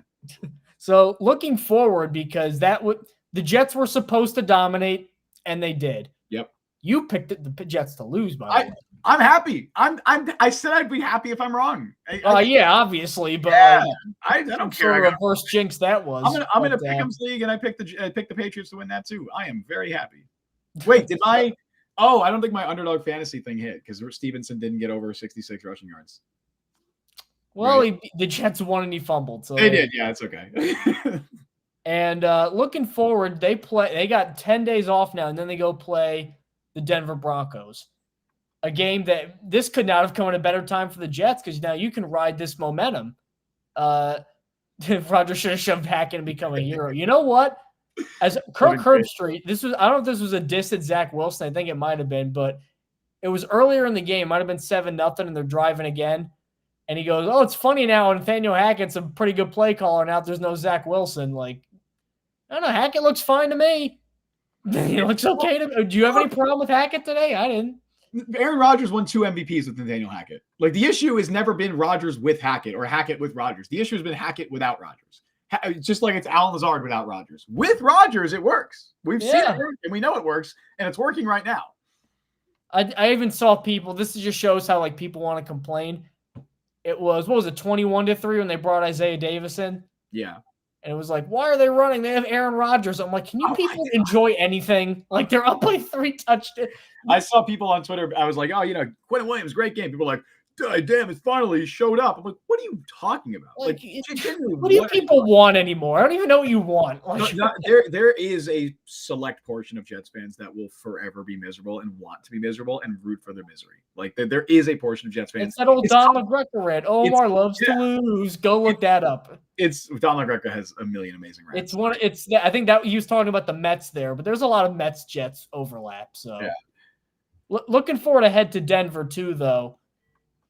[SPEAKER 2] So looking forward, because the Jets were supposed to dominate, and they did.
[SPEAKER 1] Yep.
[SPEAKER 2] You picked the Jets to lose, by the way.
[SPEAKER 1] I'm happy. I said I'd be happy if I'm wrong.
[SPEAKER 2] Yeah, obviously, but
[SPEAKER 1] I don't care.
[SPEAKER 2] Sort of reverse jinx that was.
[SPEAKER 1] I'm in a pick'ems league, and I picked the Patriots to win that too. I am very happy. Wait, did I? Oh, I don't think my underdog fantasy thing hit because Stevenson didn't get over 66 rushing yards.
[SPEAKER 2] Well, right. The Jets won and he fumbled. So
[SPEAKER 1] they did. Yeah, it's okay.
[SPEAKER 2] And looking forward, they got 10 days off now, and then they go play the Denver Broncos. A game that this could not have come at a better time for the Jets because now you can ride this momentum. Rodgers should have shoved Hackett and become a hero. You know what? As Kirk Herbstreit, I don't know if this was a diss at Zach Wilson. I think it might have been, but it was earlier in the game. Might have been 7-0, and they're driving again. And he goes, "Oh, it's funny now. Nathaniel Hackett's a pretty good play caller. Now there's no Zach Wilson. Like, I don't know. Hackett looks fine to me. He looks okay to me. Do you have any problem with Hackett today? I didn't."
[SPEAKER 1] Aaron Rodgers won 2 MVPs with Nathaniel Hackett. Like, the issue has never been Rodgers with Hackett or Hackett with Rodgers. The issue has been Hackett without Rodgers. Just like it's Allen Lazard without Rodgers. With Rodgers, it works. We've seen it work, and we know it works, and it's working right now.
[SPEAKER 2] I even saw people. This just shows how like people want to complain. It was, 21-3 when they brought Isaiah Davis in?
[SPEAKER 1] Yeah.
[SPEAKER 2] And it was like, why are they running? They have Aaron Rodgers. I'm like, can you people enjoy anything? Like, they're up by 3 touchdowns.
[SPEAKER 1] I saw people on Twitter. I was like, Quentin Williams, great game. People were like, damn, it finally showed up. I'm like, what are you talking about?
[SPEAKER 2] Like what do you people want anymore? I don't even know what you want. Like,
[SPEAKER 1] there is a select portion of Jets fans that will forever be miserable and want to be miserable and root for their misery. Like, there is a portion of Jets fans.
[SPEAKER 2] It's that old Don LaGreca read. Omar loves to lose. Go look that up.
[SPEAKER 1] Don LaGreca has a million amazing rants.
[SPEAKER 2] I think that he was talking about the Mets there, but there's a lot of Mets Jets overlap. So looking forward ahead to Denver too, though.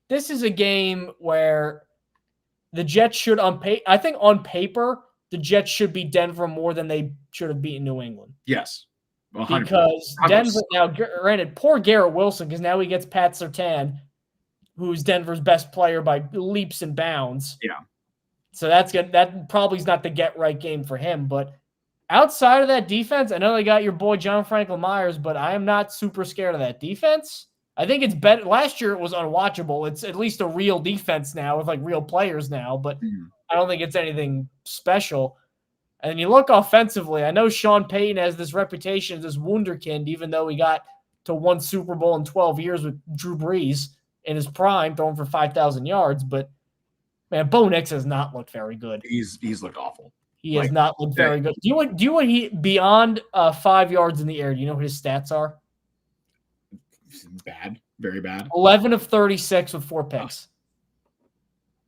[SPEAKER 2] This is a game where the Jets should, I think on paper, the Jets should beat Denver more than they should have beaten New England.
[SPEAKER 1] Yes.
[SPEAKER 2] 100%. Because Denver, now, granted, poor Garrett Wilson, because now he gets Pat Surtain, who's Denver's best player by leaps and bounds.
[SPEAKER 1] Yeah.
[SPEAKER 2] So that probably is not the get-right game for him. But outside of that defense, I know they got your boy John Franklin Myers, but I am not super scared of that defense. I think it's better. Last year it was unwatchable. It's at least a real defense now with like real players now, but I don't think it's anything special. And you look offensively, I know Sean Payton has this reputation as this wunderkind, even though he got to 1 Super Bowl in 12 years with Drew Brees in his prime, throwing for 5,000 yards. But man, Bo Nix has not looked very good.
[SPEAKER 1] He's looked awful.
[SPEAKER 2] He has not looked very good. Do you want he beyond 5 yards in the air? Do you know what his stats are?
[SPEAKER 1] Bad, very bad.
[SPEAKER 2] 11 of 36 with 4 picks.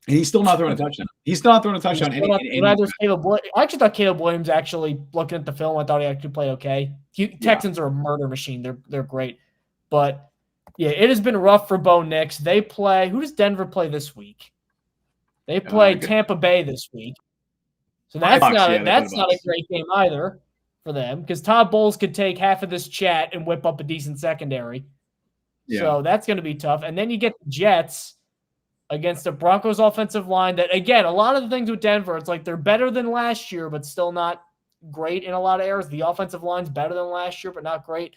[SPEAKER 1] And he's still not throwing a touchdown. He's still not throwing a touchdown.
[SPEAKER 2] I actually thought Caleb Williams, actually looking at the film, I thought he actually played okay. Texans are a murder machine. They're great. But yeah, it has been rough for Bo Nix. They play, who does Denver play this week? They play Tampa Bay this week. So that's not a great game either for them because Todd Bowles could take half of this chat and whip up a decent secondary. Yeah. So that's going to be tough. And then you get the Jets against the Broncos offensive line that, again, a lot of the things with Denver, it's like they're better than last year, but still not great in a lot of areas. The offensive line's better than last year, but not great.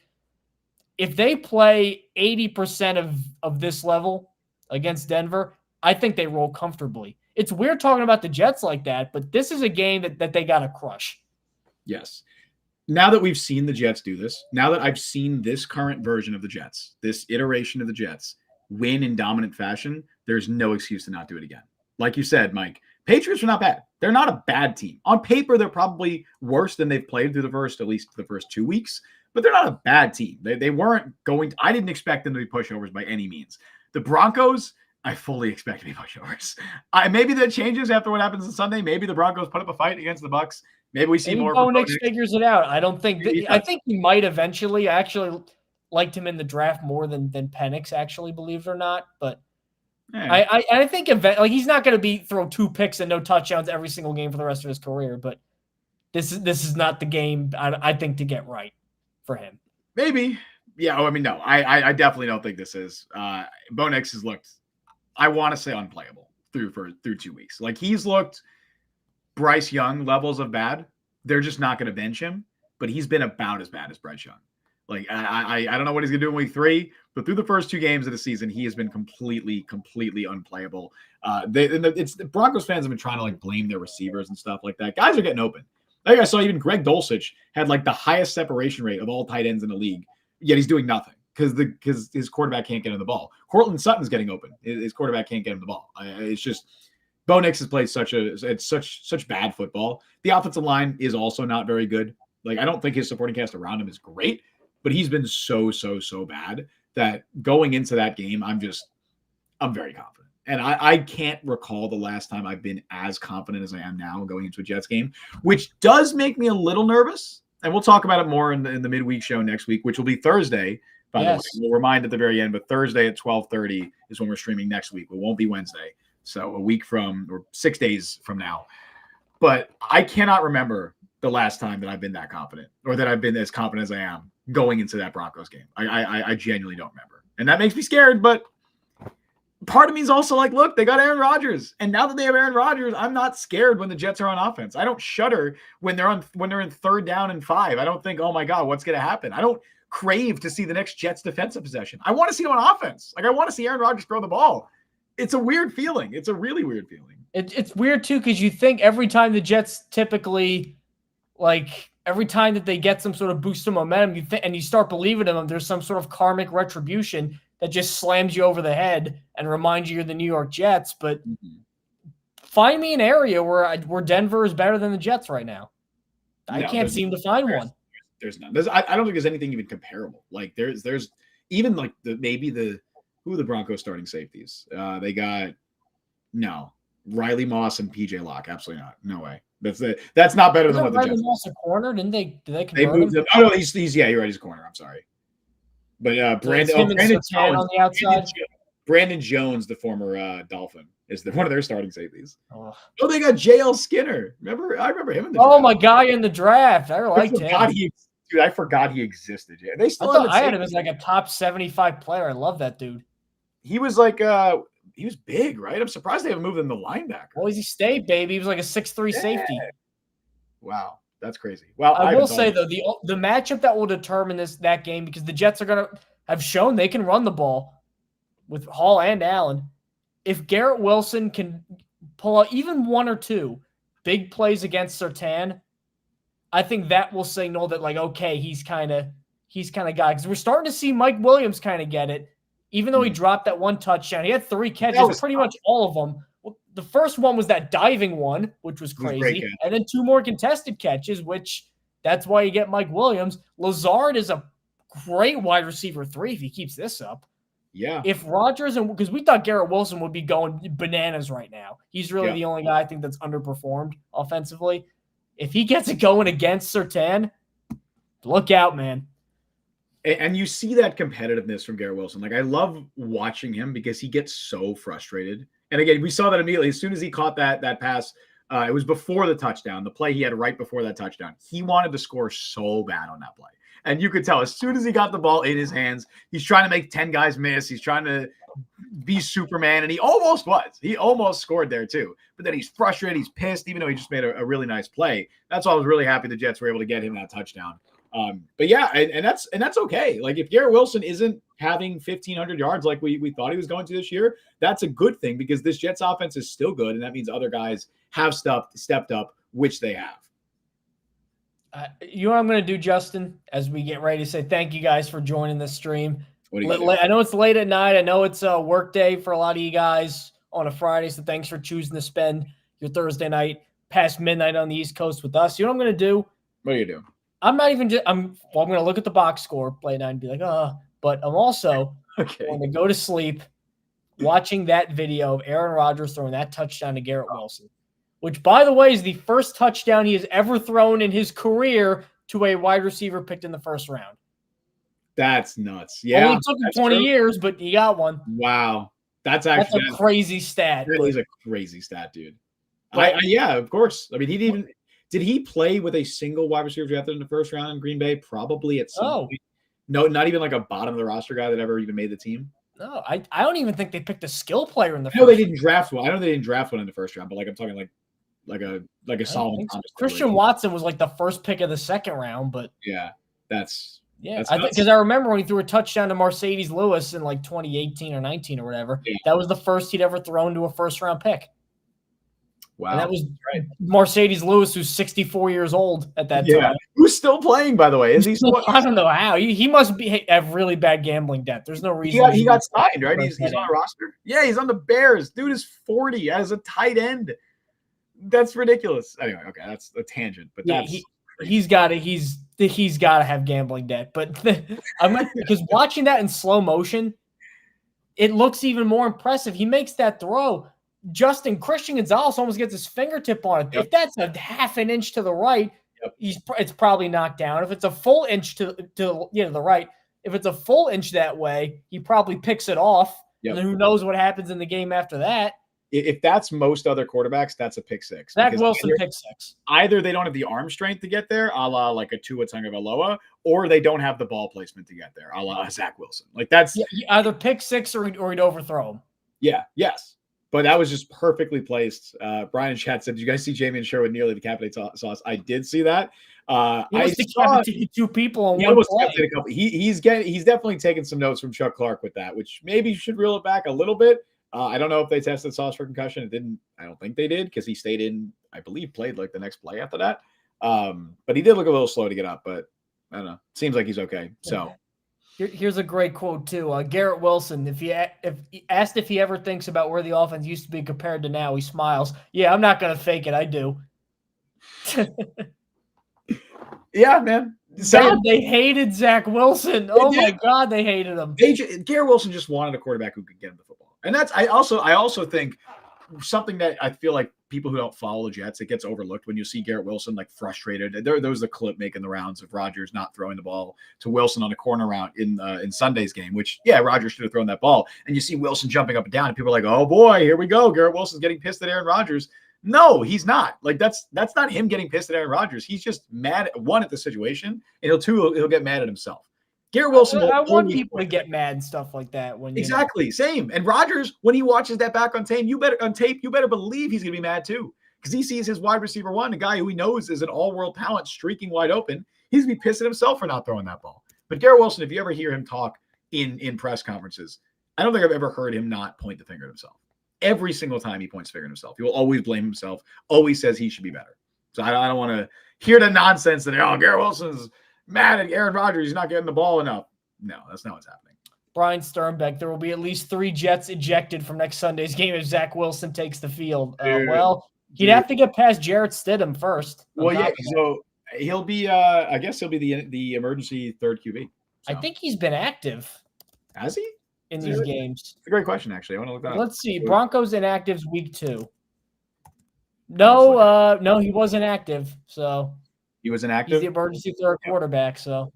[SPEAKER 2] If they play 80% of this level against Denver, I think they roll comfortably. It's weird talking about the Jets like that, but this is a game that they got to crush.
[SPEAKER 1] Yes. Now that we've seen the Jets do this, now that I've seen this current version of the Jets, this iteration of the Jets win in dominant fashion, there's no excuse to not do it again. Like you said, Mike, Patriots are not bad. They're not a bad team. On paper, they're probably worse than they've played through at least the first 2 weeks, but they're not a bad team. They weren't going – I didn't expect them to be pushovers by any means. The Broncos – I fully expect to be pushovers. Maybe that changes after what happens on Sunday. Maybe the Broncos put up a fight against the Bucs. Maybe we see more.
[SPEAKER 2] Bo Nix figures it out. I don't think. I think he might eventually. I actually liked him in the draft more than Penix, actually, believe it or not. But I think he's not going to throw 2 picks and no touchdowns every single game for the rest of his career. But this is not the game I think to get right for him.
[SPEAKER 1] Maybe. Yeah. I mean, no. I definitely don't think this is. Bo Nix has looked, I want to say, unplayable through 2 weeks. Like, he's looked Bryce Young levels of bad. They're just not going to bench him, but he's been about as bad as Bryce Young. Like, I don't know what he's going to do in week 3, but through the first 2 games of the season, he has been completely unplayable. The Broncos fans have been trying to like blame their receivers and stuff like that. Guys are getting open. Like, I saw even Greg Dulcich had like the highest separation rate of all tight ends in the league, yet he's doing nothing. Because his quarterback can't get him the ball. Cortland Sutton's getting open. His quarterback can't get him the ball. It's just Bo Nix has played such bad football. The offensive line is also not very good. Like, I don't think his supporting cast around him is great, but he's been so bad that going into that game, I'm very confident. And I can't recall the last time I've been as confident as I am now going into a Jets game, which does make me a little nervous. And we'll talk about it more in the midweek show next week, which will be Thursday. By the way, we'll remind at the very end, but Thursday at 12:30 is when we're streaming next week. It won't be Wednesday. So a week from, or 6 days from now. But I cannot remember the last time that I've been that confident, or that I've been as confident as I am going into that Broncos game. I genuinely don't remember. And that makes me scared, but part of me is also like, look, they got Aaron Rodgers. And now that they have Aaron Rodgers, I'm not scared when the Jets are on offense. I don't shudder when they're in 3rd down and 5. I don't think, oh my God, what's going to happen? I don't crave to see the next Jets defensive possession. I want to see them on offense. Like, I want to see Aaron Rodgers throw the ball. It's a weird feeling. It's a really weird feeling.
[SPEAKER 2] It's weird too, because you think every time the Jets typically, like, every time that they get some sort of boost of momentum, you start believing in them, there's some sort of karmic retribution that just slams you over the head and reminds you you're the New York Jets. But find me an area where Denver is better than the Jets right now. I can't seem to find one.
[SPEAKER 1] There's none. I don't think there's anything even comparable. Like, there's even like who are the Broncos starting safeties? They got Riley Moss and PJ Locke. Absolutely not. No way. That's not better than what the Jets. Riley Moss
[SPEAKER 2] a corner? Did they
[SPEAKER 1] moved him? Oh no, he's you're right. He's a corner. I'm sorry. But Brandon Jones
[SPEAKER 2] on the outside.
[SPEAKER 1] Brandon Jones, the former Dolphin, is one of their starting safeties. Oh, they got JL Skinner. I remember him in the draft.
[SPEAKER 2] My guy in the draft. I liked him.
[SPEAKER 1] I forgot he existed. Yeah, they still.
[SPEAKER 2] I had him as like a top 75 player. I love that dude.
[SPEAKER 1] He was like he was big, right? I'm surprised they haven't moved him to linebacker.
[SPEAKER 2] Well, he stayed, baby. He was like a 6'3" safety.
[SPEAKER 1] Wow, that's crazy. Well,
[SPEAKER 2] I will say though, the matchup that will determine that game, because the Jets are gonna have shown they can run the ball with Hall and Allen. If Garrett Wilson can pull out even 1 or 2 big plays against Surtain, I think that will signal that, like, okay, he's kind of guy, because we're starting to see Mike Williams kind of get it. Even though he dropped that 1 touchdown, he had 3 catches, pretty much all of them. Well, the first one was that diving one, which was crazy, and then 2 more contested catches, which that's why you get Mike Williams. Lazard is a great wide receiver 3 if he keeps this up.
[SPEAKER 1] Yeah.
[SPEAKER 2] If Rodgers, because we thought Garrett Wilson would be going bananas right now. He's really the only guy I think that's underperformed offensively. If he gets it going against Surtain, look out, man.
[SPEAKER 1] And you see that competitiveness from Garrett Wilson. Like, I love watching him because he gets so frustrated. And again, we saw that immediately. As soon as he caught that pass It was before the touchdown, the play he had right before that touchdown. He wanted to score so bad on that play. And you could tell as soon as he got the ball in his hands, he's trying to make 10 guys miss. He's trying to be Superman, and he almost was. He almost scored there too. But then he's frustrated. He's pissed, even though he just made a really nice play. That's why I was really happy the Jets were able to get him that touchdown. But yeah, and that's okay. Like if Garrett Wilson isn't having 1,500 yards like we thought he was going to this year, that's a good thing because this Jets offense is still good, and that means other guys have stepped up, which they have.
[SPEAKER 2] You know what I'm going to do, Justin, as we get ready to say thank you guys for joining the stream.
[SPEAKER 1] What do you do?
[SPEAKER 2] I know it's late at night. I know it's a work day for a lot of you guys on a Friday, so thanks for choosing to spend your Thursday night past midnight on the East Coast with us. You know what I'm going to do?
[SPEAKER 1] What do you do?
[SPEAKER 2] I'm not even I'm going to look at the box score, play night, and be like, but I'm also going to go to sleep watching that video of Aaron Rodgers throwing that touchdown to Garrett Wilson, which, by the way, is the first touchdown he has ever thrown in his career to a wide receiver picked in the first round.
[SPEAKER 1] That's nuts. Yeah.
[SPEAKER 2] Only took him 20 years, but he got one.
[SPEAKER 1] Wow. That's
[SPEAKER 2] a crazy stat.
[SPEAKER 1] That is a crazy stat, dude. Yeah, of course. I mean, did he play with a single wide receiver drafted in the first round in Green Bay? Probably at some point. No, not even like a bottom of the roster guy that ever even made the team.
[SPEAKER 2] No, I don't even think they picked a skill player in the first
[SPEAKER 1] round. No, they didn't draft one. I know they didn't draft one in the first round, but like I'm talking like a Solomon Thomas.
[SPEAKER 2] Christian Watson was like the first pick of the second round, but
[SPEAKER 1] yeah, that's
[SPEAKER 2] because I remember when he threw a touchdown to Mercedes Lewis in like 2018 or 19 or whatever. Yeah. That was the first he'd ever thrown to a first round pick.
[SPEAKER 1] Wow.
[SPEAKER 2] And that was Mercedes Lewis, who's 64 years old at that time.
[SPEAKER 1] Who's still playing, by the way? Is he still?
[SPEAKER 2] I don't know how. He must have really bad gambling debt. There's no reason.
[SPEAKER 1] He got signed, right? He's on a roster. Yeah, he's on the Bears. Dude is 40 as a tight end. That's ridiculous. Anyway, okay, that's a tangent, but
[SPEAKER 2] he's got to have gambling debt. But because watching that in slow motion, it looks even more impressive. He makes that throw. Christian Gonzalez almost gets his fingertip on it. Yep. If that's a half an inch to the right, it's probably knocked down. If it's a full inch to the right, if it's a full inch that way, he probably picks it off. Yep. And who knows what happens in the game after that?
[SPEAKER 1] If that's most other quarterbacks, that's a pick six.
[SPEAKER 2] Zach Wilson pick six.
[SPEAKER 1] Either they don't have the arm strength to get there, a la like a Tua Tagovailoa, or they don't have the ball placement to get there, a la Zach Wilson. Like that's
[SPEAKER 2] either pick six or he'd overthrow him.
[SPEAKER 1] Yeah. Yes. But that was just perfectly placed. Brian in chat said, "Did you guys see Jamie and Sherwood nearly decapitated Sauce?" I did see that.
[SPEAKER 2] I saw two people on one play.
[SPEAKER 1] He's definitely taken some notes from Chuck Clark with that, which maybe should reel it back a little bit. I don't know if they tested Sauce for concussion. It didn't. I don't think they did because he stayed in. I believe played like the next play after that. But he did look a little slow to get up. But I don't know. Seems like he's okay. So.
[SPEAKER 2] Here's a great quote too. Garrett Wilson, if asked if he ever thinks about where the offense used to be compared to now, he smiles. Yeah, I'm not gonna fake it. I do. Yeah, man. God, they hated Zach Wilson. My God, they hated him.
[SPEAKER 1] Garrett Wilson just wanted a quarterback who could get him the football, and that's I also think something that I feel like people who don't follow the Jets, it gets overlooked when you see Garrett Wilson like frustrated. There was a clip making the rounds of Rodgers not throwing the ball to Wilson on a corner route in Sunday's game, which Rodgers should have thrown that ball. And you see Wilson jumping up and down, and people are like, "Oh boy, here we go. Garrett Wilson's getting pissed at Aaron Rodgers." No, he's not. Like that's not him getting pissed at Aaron Rodgers. He's just mad at the situation, and he'll get mad at himself. Garrett Wilson.
[SPEAKER 2] I want people to get mad and stuff like that when
[SPEAKER 1] same. And Rodgers, when he watches that back on tape, you better believe he's gonna be mad too, because he sees his wide receiver one, a guy who he knows is an all-world talent, streaking wide open. He's gonna be pissed at himself for not throwing that ball. But Garrett Wilson, if you ever hear him talk in press conferences, I don't think I've ever heard him not point the finger at himself. Every single time he points the finger at himself, he will always blame himself. Always says he should be better. So I don't want to hear the nonsense that Garrett Wilson's mad at Aaron Rodgers. He's not getting the ball enough. No, that's not what's happening.
[SPEAKER 2] Brian Sternbeck, there will be at least 3 Jets ejected from next Sunday's game if Zach Wilson takes the field. He'd have to get past Jarrett Stidham first.
[SPEAKER 1] Well, so he'll be. I guess he'll be the emergency third QB.
[SPEAKER 2] So. I think he's been active.
[SPEAKER 1] Has he?
[SPEAKER 2] In these games?
[SPEAKER 1] It's a great question, actually. I want to look that up.
[SPEAKER 2] Let's see. Broncos inactives week 2. No, he wasn't active. So
[SPEAKER 1] he was inactive.
[SPEAKER 2] He's the emergency third quarterback. So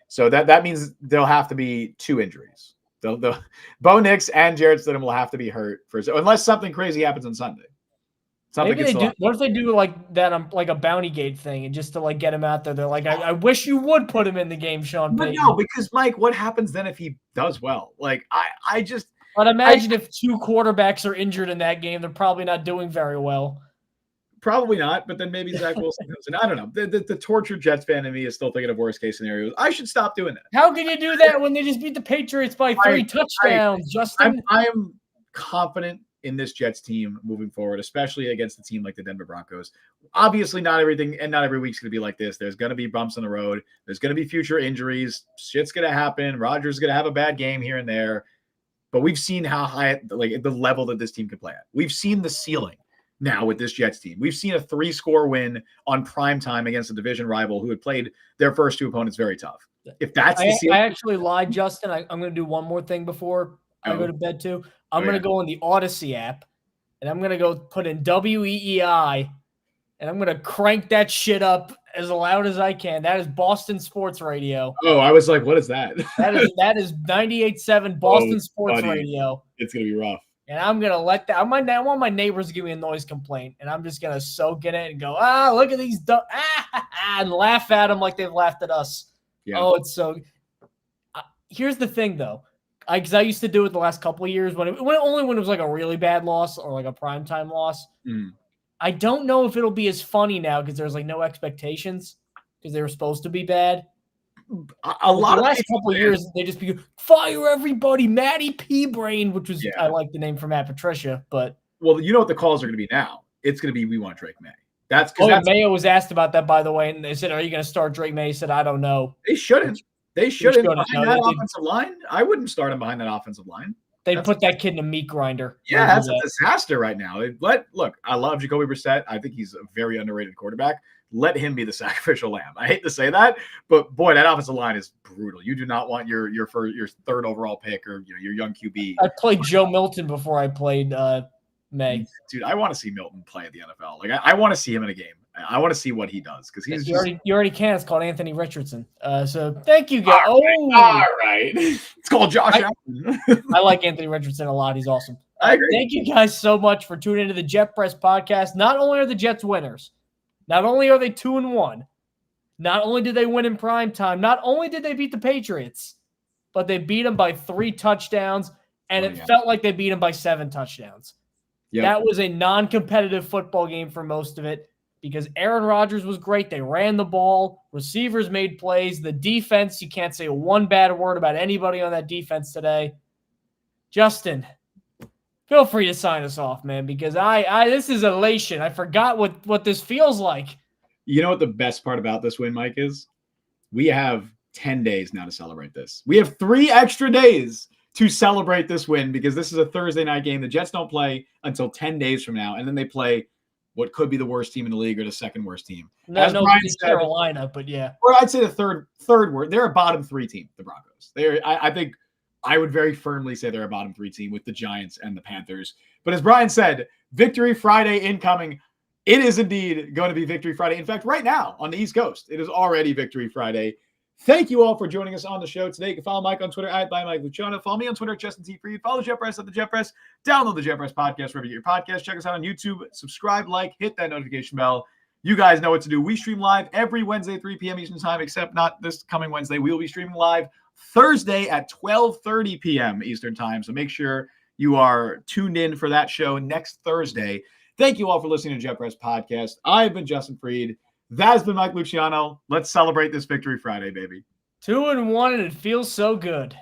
[SPEAKER 1] So that means there'll have to be 2 injuries. Bo Nix and Jarrett Stidham will have to be hurt unless something crazy happens on Sunday.
[SPEAKER 2] Maybe they do. What if they do like that, like a bounty gate thing, and just to like get him out there? They're like, I wish you would put him in the game, Sean Payton.
[SPEAKER 1] But no, because Mike, what happens then if he does well? Like I just.
[SPEAKER 2] But imagine if two quarterbacks are injured in that game, they're probably not doing very well.
[SPEAKER 1] Probably not, but then maybe Zach Wilson comes in. I don't know. The tortured Jets fan in me is still thinking of worst case scenarios. I should stop doing that.
[SPEAKER 2] How can you do that when they just beat the Patriots by 3 touchdowns, Justin?
[SPEAKER 1] I am confident in this Jets team moving forward, especially against a team like the Denver Broncos. Obviously, not everything and not every week's going to be like this. There's going to be bumps on the road. There's going to be future injuries. Shit's going to happen. Rodgers is going to have a bad game here and there. But we've seen how high, like the level that this team can play at. We've seen the ceiling now with this Jets team. We've seen a 3-score win on prime time against a division rival who had played their first 2 opponents very tough. If that's the ceiling,
[SPEAKER 2] I actually lied, Justin. I'm going to do one more thing before I go to bed too. I'm going to go in the Odyssey app, and I'm going to go put in WEEI, and I'm going to crank that shit up as loud as I can. That is Boston Sports Radio.
[SPEAKER 1] Oh, I was like, what is that?
[SPEAKER 2] that is 98.7 Boston Sports Radio.
[SPEAKER 1] It's going to be rough.
[SPEAKER 2] And I'm going to let that – I want my neighbors to give me a noise complaint, and I'm just going to soak in it and go, look at these and laugh at them like they've laughed at us. Yeah. Oh, it's so here's the thing, though. Because I used to do it the last couple of years when it was like a really bad loss or like a primetime loss. I don't know if it'll be as funny now because there's like no expectations because they were supposed to be bad. A lot of the last couple of years, they just be fire everybody, Matty P Brain, which was I like the name for Matt Patricia, but
[SPEAKER 1] you know what the calls are going to be now? It's going to be we want Drake May. That's
[SPEAKER 2] Mayo was asked about that, by the way, and they said, "Are you going to start Drake May?" He said, "I don't know."
[SPEAKER 1] They shouldn't. They shouldn't. Behind that offensive line, I wouldn't start him behind that offensive line.
[SPEAKER 2] They put that kid in a meat grinder.
[SPEAKER 1] Yeah, that's a disaster right now. Look, I love Jacoby Brissett. I think he's a very underrated quarterback. Let him be the sacrificial lamb. I hate to say that, but boy, that offensive line is brutal. You do not want your third overall pick or your young QB.
[SPEAKER 2] I played Joe Milton before I played May.
[SPEAKER 1] Dude, I want to see Milton play at the NFL. Like I want to see him in a game. I want to see what he does because he's
[SPEAKER 2] you already can. It's called Anthony Richardson. So thank you, guys.
[SPEAKER 1] All right. It's called Josh Allen.
[SPEAKER 2] I like Anthony Richardson a lot. He's awesome.
[SPEAKER 1] I agree.
[SPEAKER 2] Thank you guys so much for tuning into the Jet Press podcast. Not only are the Jets winners, not only are they 2-1, not only did they win in prime time, not only did they beat the Patriots, but they beat them by 3 touchdowns, and it felt like they beat them by 7 touchdowns. Yep. That was a non-competitive football game for most of it because Aaron Rodgers was great. They ran the ball. Receivers made plays. The defense, you can't say one bad word about anybody on that defense today. Justin, feel free to sign us off, man, because this is elation. I forgot what this feels like.
[SPEAKER 1] You know what the best part about this win, Mike, is? We have 10 days now to celebrate this. We have 3 extra days to celebrate this win because this is a Thursday night game. The Jets don't play until 10 days from now, and then they play what could be the worst team in the league or the second worst team.
[SPEAKER 2] No, it's Carolina, but yeah.
[SPEAKER 1] Or I'd say the third worst. They're a bottom 3 team, the Broncos. I think I would very firmly say they're a bottom 3 team with the Giants and the Panthers. But as Brian said, Victory Friday incoming. It is indeed going to be Victory Friday. In fact, right now on the East Coast, it is already Victory Friday. Thank you all for joining us on the show today. You can follow Mike on Twitter at @ByMikeLuciano. Follow me on Twitter at JustinT. Follow Jet Press at the Jet Press. Download the Jet Press podcast wherever you get your podcast. Check us out on YouTube. Subscribe, hit that notification bell. You guys know what to do. We stream live every Wednesday, 3 p.m. Eastern time, except not this coming Wednesday. We will be streaming live Thursday at 12:30 p.m. Eastern time. So make sure you are tuned in for that show next Thursday. Thank you all for listening to Jet Press Podcast. I've been Justin Freed. That has been Mike Luciano. Let's celebrate this Victory Friday, baby.
[SPEAKER 2] 2-1, and it feels so good.